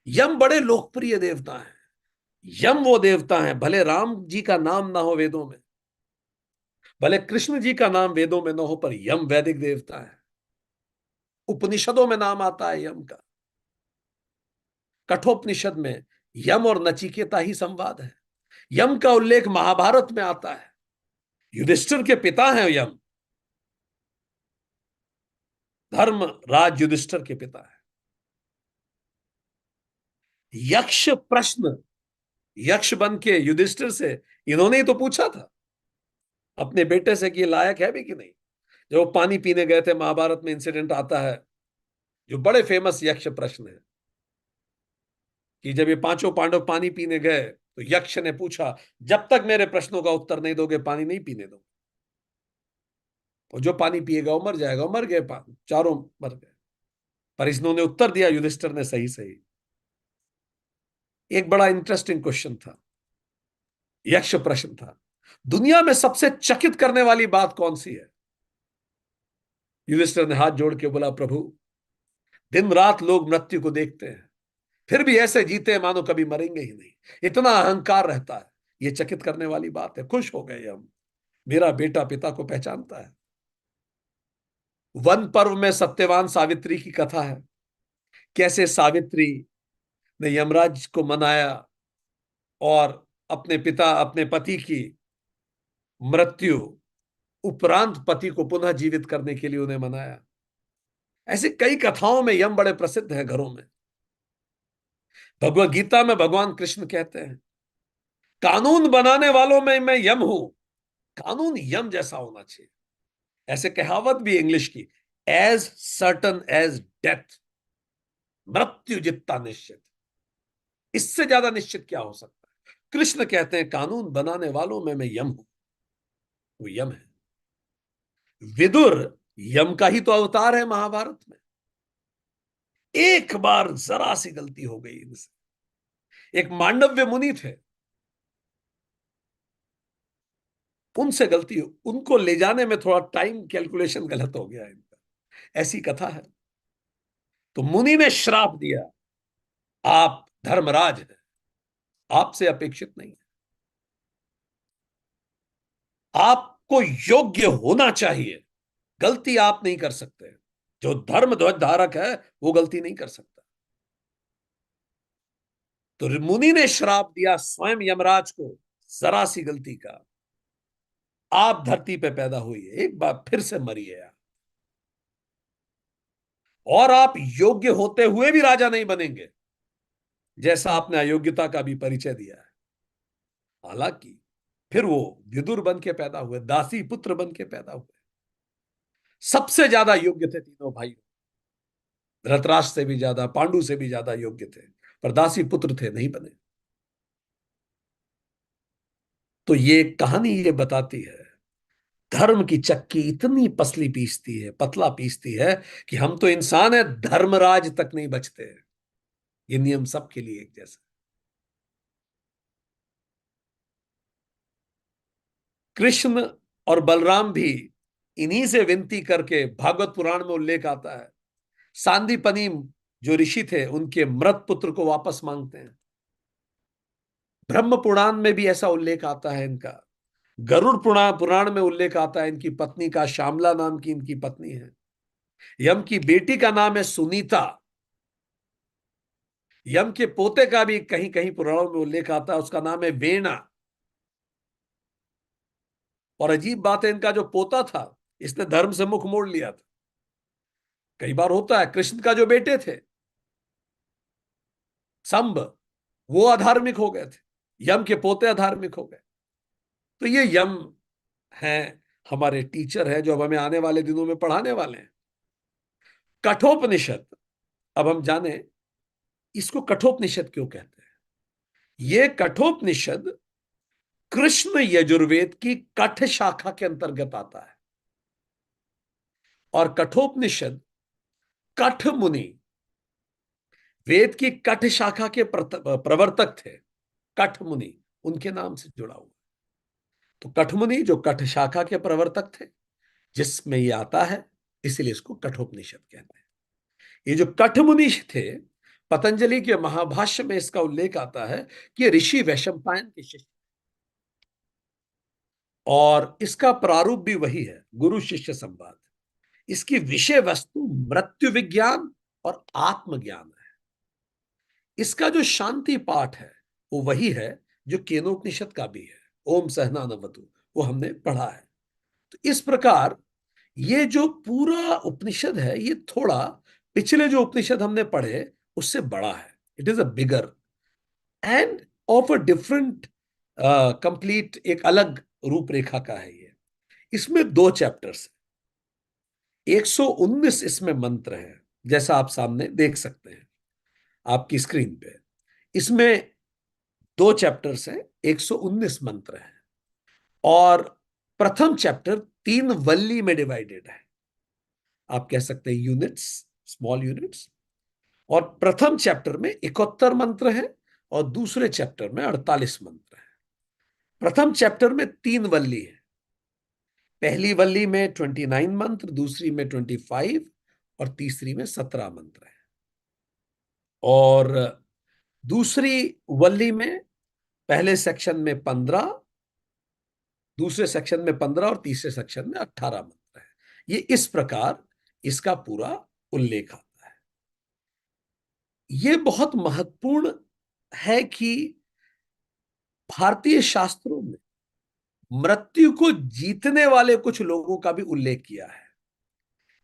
यम बड़े लोकप्रिय देवता हैं। यम वो देवता हैं, भले राम जी का नाम ना हो वेदों में, भले कृष्ण जी का नाम वेदों में ना हो, पर यम वैदिक देवता है। उपनिषदों में नाम आता है यम का। कठोपनिषद में यम और नचिकेता ही संवाद है। यम का उल्लेख महाभारत में आता है। युधिष्ठिर के पिता हैं यम, धर्म राज युधिष्ठिर के पिता है। यक्ष प्रश्न, यक्ष बन के युधिष्ठिर से इन्होंने ही तो पूछा था अपने बेटे से कि ये लायक है भी कि नहीं। जो पानी पीने गए थे, महाभारत में इंसिडेंट आता है, जो बड़े फेमस यक्ष प्रश्न है कि जब ये पांचों पांडव पानी पीने गए तो यक्ष ने पूछा, जब तक मेरे प्रश्नों का उत्तर नहीं दोगे पानी नहीं पीने दो। और जो पानी पिएगा वो मर जाएगा। वो मर गए, चारों मर गए। पर इन्होंने उत्तर दिया युधिष्ठिर ने सही सही। एक बड़ा इंटरेस्टिंग क्वेश्चन था, यक्ष प्रश्न था, दुनिया में सबसे चकित करने वाली बात कौन सी है? युधिष्ठिर ने हाथ जोड़ के बोला, प्रभु, दिन रात लोग मृत्यु को देखते हैं, फिर भी ऐसे जीते हैं मानो कभी मरेंगे ही नहीं। इतना अहंकार रहता है, ये चकित करने वाली बात है। खुश हो गए हम, मेरा बेटा पिता को पहचानता है। वन पर्व में सत्यवान सावित्री की कथा है, कैसे सावित्री ने यमराज को मनाया और अपने पिता, अपने पति की मृत्यु उपरांत पति को पुनः जीवित करने के लिए उन्हें मनाया। ऐसी कई कथाओं में यम बड़े प्रसिद्ध हैं घरों में। भगवत गीता में भगवान कृष्ण कहते हैं, कानून बनाने वालों में मैं यम हूं, कानून यम जैसा होना चाहिए। ऐसे कहावत भी इंग्लिश की, एज सर्टन एज डेथ, मृत्यु जितना निश्चित, इससे ज्यादा निश्चित क्या हो सकता है। कृष्ण कहते हैं, कानून बनाने वालों में मैं यम हूं, वो यम है। विदुर यम का ही तो अवतार है महाभारत में। एक बार जरा सी गलती हो गई इनसे। एक मांडव्य मुनि थे, उनसे गलती हो, उनको ले जाने में थोड़ा टाइम कैलकुलेशन गलत हो गया इनका, ऐसी कथा है। तो मुनि ने श्राप दिया, आप धर्मराज हैं, आपसे अपेक्षित नहीं है, आपको योग्य होना चाहिए, गलती आप नहीं कर सकते। जो धर्म ध्वज धारक है वो गलती नहीं कर सकता। तो मुनि ने श्राप दिया स्वयं यमराज को, जरा सी गलती का, आप धरती पे पैदा हुई है, एक बार फिर से मरिए आप, और आप योग्य होते हुए भी राजा नहीं बनेंगे, जैसा आपने अयोग्यता का भी परिचय दिया है। हालांकि फिर वो विदुर बन के पैदा हुए, दासी पुत्र बन के पैदा हुए। सबसे ज्यादा योग्य थे तीनों भाई, धृतराष्ट्र से भी ज्यादा, पांडु से भी ज्यादा योग्य थे, पर दासी पुत्र थे, नहीं बने। तो ये कहानी ये बताती है, धर्म की चक्की इतनी पसली पीसती है, पतला पीसती है, कि हम तो इंसान है, धर्मराज तक नहीं बचते हैं। ये नियम सबके लिए एक जैसा। कृष्ण और बलराम भी इन्हीं से विनती करके, भागवत पुराण में उल्लेख आता है, सांदीपनी जो ऋषि थे उनके मृत पुत्र को वापस मांगते हैं। ब्रह्म पुराण में भी ऐसा उल्लेख आता है इनका। गरुड़ पुराण में उल्लेख आता है इनकी पत्नी का, श्यामला नाम की इनकी पत्नी है। यम की बेटी का नाम है सुनीता। यम के पोते का भी कहीं कहीं पुराणों में उल्लेख आता है, उसका नाम है वेणा। और अजीब बात है, इनका जो पोता था इसने धर्म से मुख मोड़ लिया था। कई बार होता है, कृष्ण का जो बेटे थे संब, वो अधार्मिक हो गए थे, यम के पोते अधार्मिक हो गए। तो ये यम हैं, हमारे टीचर हैं, जो अब हमें आने वाले दिनों में पढ़ाने वाले हैं। कठोपनिषद, अब हम जाने इसको कठोपनिषद क्यों कहते हैं। ये कठोपनिषद कृष्ण यजुर्वेद की कठ शाखा के अंतर्गत आता है। और कठोपनिषद, कठ मुनि वेद की कठ शाखा के प्रवर्तक थे, कठ मुनि उनके नाम से जुड़ा हुआ। तो कठ मुनि जो कठ शाखा के प्रवर्तक थे, जिसमें ये आता है, इसीलिए इसको कठोपनिषद कहते हैं। ये जो कठ मुनि थे, पतंजलि के महाभाष्य में इसका उल्लेख आता है कि ऋषि वैशंपायन के शिष्य, और इसका प्रारूप भी वही है, गुरु शिष्य संवाद। इसकी विषय वस्तु मृत्यु विज्ञान और आत्मज्ञान है। इसका जो शांति पाठ है वो वही है जो केनोपनिषद का भी है, ओम सहनानवतु, वो हमने पढ़ा है। तो इस प्रकार ये जो पूरा उपनिषद है, ये थोड़ा पिछले जो उपनिषद हमने पढ़े उससे बड़ा है। It is a bigger end of a different complete, एक अलग रूपरेखा का है ये। इसमें 2 चैप्टर्स, 119 इसमें मंत्र हैं, जैसा आप सामने देख सकते हैं आपकी स्क्रीन पे। इसमें 2 चैप्टर्स हैं, 119 मंत्र हैं। और प्रथम चैप्टर 3 वल्ली में डिवाइडेड है, आप कह सकते हैं यूनिट्स, स्मॉल यूनिट्स। और प्रथम चैप्टर में 71 मंत्र हैं और दूसरे चैप्टर में 48 मंत्र हैं। प्रथम चैप्टर में 3 वल्ली है, पहली वल्ली में 29 मंत्र, दूसरी में 25 और तीसरी में 17 मंत्र है। और दूसरी वल्ली में पहले सेक्शन में 15, दूसरे सेक्शन में 15 और तीसरे सेक्शन में 18 मंत्र है। ये इस प्रकार इसका पूरा उल्लेख आता है। ये बहुत महत्वपूर्ण है कि भारतीय शास्त्रों में मृत्यु को जीतने वाले कुछ लोगों का भी उल्लेख किया है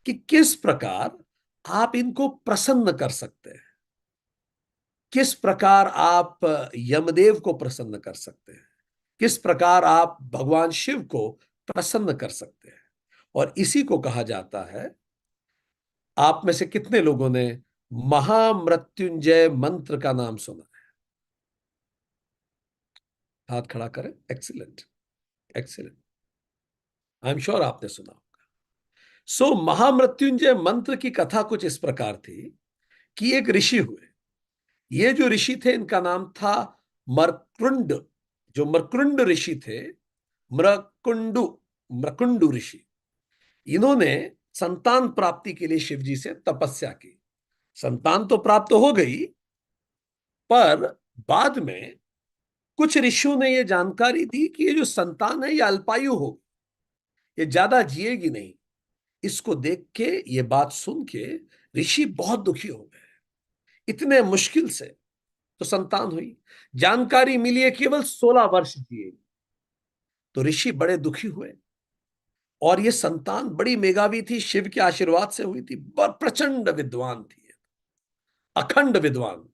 कि किस प्रकार आप इनको प्रसन्न कर सकते हैं, किस प्रकार आप यमदेव को प्रसन्न कर सकते हैं, किस प्रकार आप भगवान शिव को प्रसन्न कर सकते हैं। और इसी को कहा जाता है, आप में से कितने लोगों ने महामृत्युंजय मंत्र का नाम सुना है? हाथ खड़ा करें। Excellent, excellent. I am sure आपने सुना। महामृत्युंजय मंत्र की कथा कुछ इस प्रकार थी कि एक ऋषि हुए। ये जो ऋषि थे इनका नाम था मरकुंड। जो मरकुंड ऋषि थे, मृकुंडु, मृकुंडु ऋषि, इन्होंने संतान प्राप्ति के लिए शिव जी से तपस्या की। संतान तो प्राप्त हो गई, पर बाद में कुछ ऋषियों ने यह जानकारी दी कि ये जो संतान है ये अल्पायु हो, ये ज्यादा जिएगी नहीं। इसको देख के, ये बात सुन के ऋषि बहुत दुखी हो गए। इतने मुश्किल से तो संतान हुई, जानकारी मिली है केवल 16 वर्ष जिएगी। तो ऋषि बड़े दुखी हुए। और ये संतान बड़ी मेधावी थी, शिव के आशीर्वाद से हुई थी, प्रचंड विद्वान थी, अखंड विद्वान।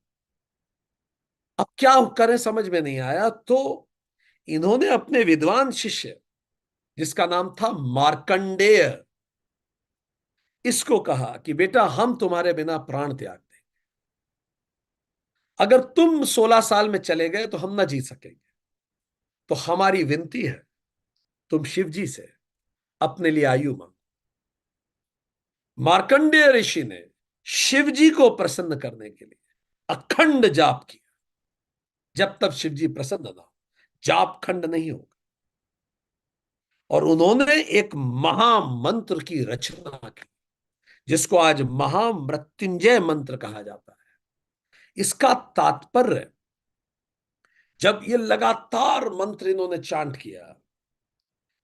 अब क्या करें समझ में नहीं आया, तो इन्होंने अपने विद्वान शिष्य, जिसका नाम था मार्कंडेय, इसको कहा कि बेटा हम तुम्हारे बिना प्राण त्याग दें, अगर तुम 16 साल में चले गए तो हम ना जी सकेंगे। तो हमारी विनती है, तुम शिव जी से अपने लिए आयु मांगो। मार्कंडेय ऋषि ने शिव जी को प्रसन्न करने के लिए अखंड जाप किया। जब तक शिव जी प्रसन्न ना हो, जाप खंड नहीं होगा। और उन्होंने एक महामंत्र की रचना की, जिसको आज महामृत्युंजय मंत्र कहा जाता है। इसका तात्पर्य, जब ये लगातार मंत्र इन्होंने चांट किया,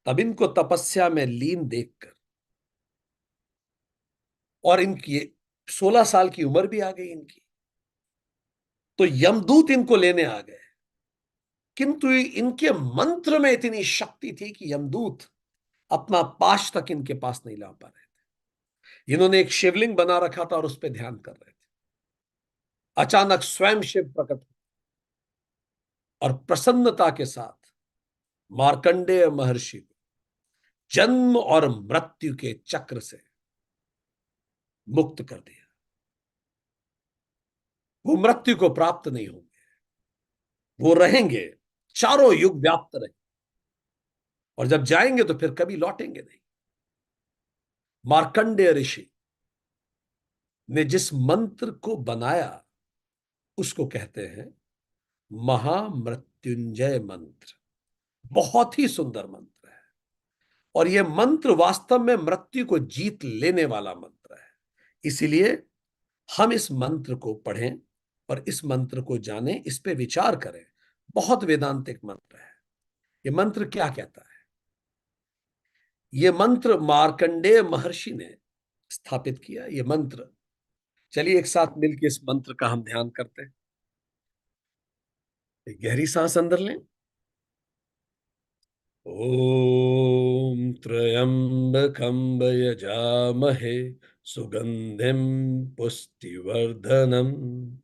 तब इनको तपस्या में लीन देखकर, और इनकी 16 साल की उम्र भी आ गई इनकी, तो यमदूत इनको लेने आ गए। किंतु इनके मंत्र में इतनी शक्ति थी कि यमदूत अपना पाश तक इनके पास नहीं ला पा रहे थे। इन्होंने एक शिवलिंग बना रखा था और उस पर ध्यान कर रहे थे। अचानक स्वयं शिव प्रकट हुए और प्रसन्नता के साथ मार्कंडेय महर्षि को जन्म और मृत्यु के चक्र से मुक्त कर दिया। वो मृत्यु को प्राप्त नहीं होंगे, वो रहेंगे, चारों युग व्याप्त रहेंगे, और जब जाएंगे तो फिर कभी लौटेंगे नहीं। मार्कंडेय ऋषि ने जिस मंत्र को बनाया उसको कहते हैं महामृत्युंजय मंत्र। बहुत ही सुंदर मंत्र है, और यह मंत्र वास्तव में मृत्यु को जीत लेने वाला मंत्र है। इसीलिए हम इस मंत्र को पढ़ें और इस मंत्र को जानें, इस पे विचार करें। बहुत वेदांतिक मंत्र है। यह मंत्र क्या कहता है? यह मंत्र मार्कंडेय महर्षि ने स्थापित किया। यह मंत्र, चलिए एक साथ मिलकर इस मंत्र का हम ध्यान करते हैं। एक गहरी सांस अंदर लें। ओम त्र्यंबकं यजामहे सुगंधिं पुष्टिवर्धनम्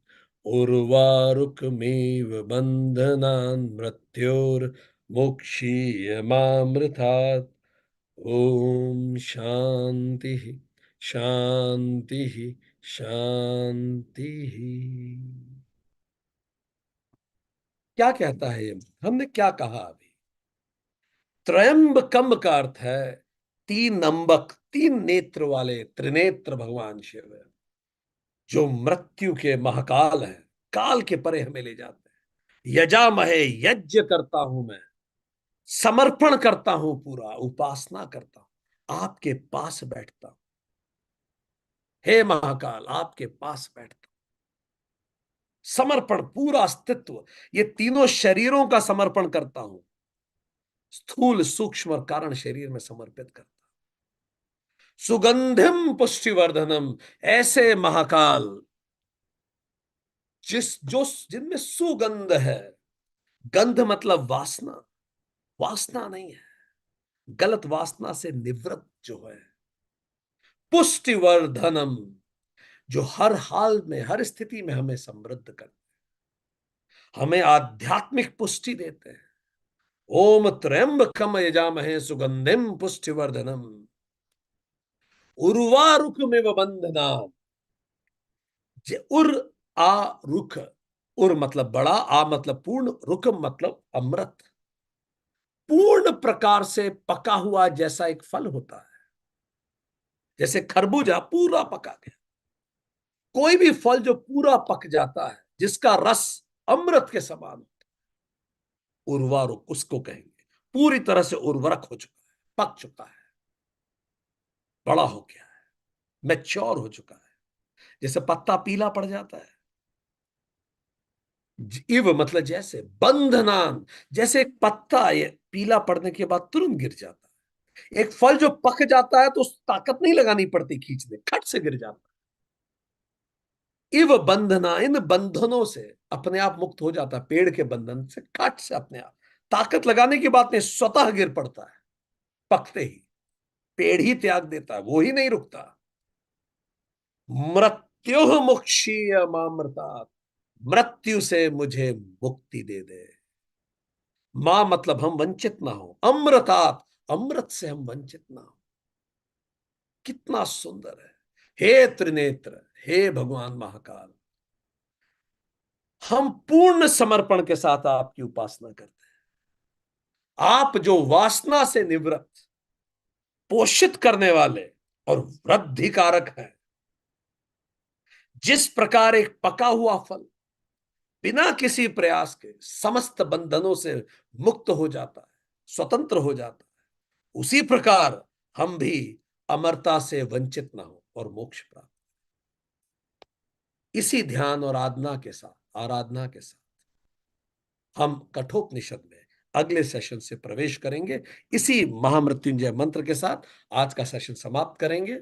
उर्वारुकमेव बन्धनान् मृत्योर्मुक्षीयमामृतात्। ओम शांति, शांति, शांति। क्या कहता है ये? हमने क्या कहा अभी? त्रयंबकम का अर्थ है तीन अंबक, तीन नेत्र वाले त्रिनेत्र भगवान शिव है, जो मृत्यु के महाकाल हैं, काल के परे हमें ले जाते हैं। यजामहे, यज्ञ करता हूं मैं, समर्पण करता हूं, पूरा उपासना करता हूं, आपके पास बैठता हूं। हे महाकाल, आपके पास बैठता हूं। समर्पण, पूरा अस्तित्व, ये तीनों शरीरों का समर्पण करता हूं। स्थूल, सूक्ष्म और कारण शरीर में समर्पित करता हूं। सुगंधिम पुष्टिवर्धनम, ऐसे महाकाल जिनमें सुगंध है। गंध मतलब वासना, वासना नहीं है, गलत वासना से निवृत्त जो है। पुष्टिवर्धनम, जो हर हाल में, हर स्थिति में हमें समृद्ध करते, हमें आध्यात्मिक पुष्टि देते हैं। ओम त्र्यंबकम यजामहे सुगंधिम पुष्टिवर्धनम, उर्वारुकमिव बंधना। उर, आ, रुख। उर मतलब बड़ा, आ मतलब पूर्ण, रुक मतलब अमृत। पूर्ण प्रकार से पका हुआ जैसा एक फल होता है, जैसे खरबूजा पूरा पका गया। कोई भी फल जो पूरा पक जाता है, जिसका रस अमृत के समान होता है, उर्वारुक उसको कहेंगे। पूरी तरह से उर्वरक हो चुका है, पक चुका है, बड़ा हो गया है, मैच्योर हो चुका है। जैसे पत्ता पीला पड़ जाता है, इव मतलब जैसे, बंधनान जैसे एक पत्ता ये पीला पड़ने के बाद तुरंत गिर जाता है। एक फल जो पक जाता है तो उस ताकत नहीं लगानी पड़ती खींचने, खट से गिर जाता है। इव बंधना, इन बंधनों से अपने आप मुक्त हो जाता है। पेड़ के बंधन से खट से अपने आप, ताकत लगाने की बात नहीं, स्वतः गिर पड़ता है पकते ही। पेड़ ही त्याग देता है, वो ही नहीं रुकता। मृत्यु मुक्षीय मामृता, मृत्यु से मुझे मुक्ति दे दे। मां मतलब हम वंचित ना हो, अमृतात अमृत से हम वंचित ना हो। कितना सुंदर है। हे त्रिनेत्र, हे भगवान महाकाल, हम पूर्ण समर्पण के साथ आपकी उपासना करते हैं। आप जो वासना से निवृत्त, पोषित करने वाले और वृद्धिकारक हैं। जिस प्रकार एक पका हुआ फल बिना किसी प्रयास के समस्त बंधनों से मुक्त हो जाता है, स्वतंत्र हो जाता है, उसी प्रकार हम भी अमरता से वंचित ना हो और मोक्ष प्राप्त। इसी ध्यान और आराधना के साथ हम कठोपनिषद में अगले सेशन से प्रवेश करेंगे। इसी महामृत्युंजय मंत्र के साथ आज का सेशन समाप्त करेंगे।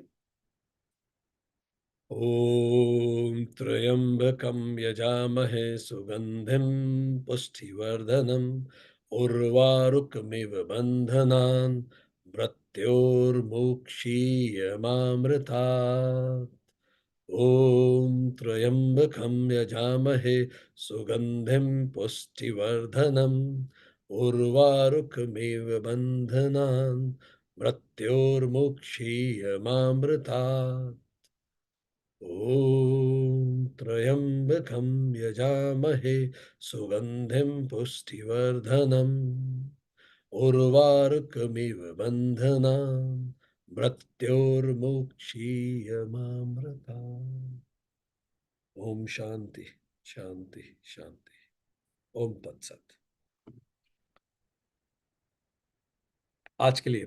ओम त्र्यंबकम यजामहे सुगंधिम पुष्टिवर्धनम, उर्वारुकमिव बंधनान् मृत्योर्मुक्षीयमामृतात्। ओम त्र्यंबकम यजामहे सुगंधिम पुष्टिवर्धनम, उर्वारुकमिव बंधनान् मृत्योर्मुक्षीयमामृतात्। ॐ त्र्यंबकं यजामहे सुगंधिं पुष्टिवर्धनम्, उर्वारुकमिव बन्धनान् मृत्योर्मुक्षीयमामृतात्। ओम शांति शांति शांति। ओम तत्सत। आज के लिए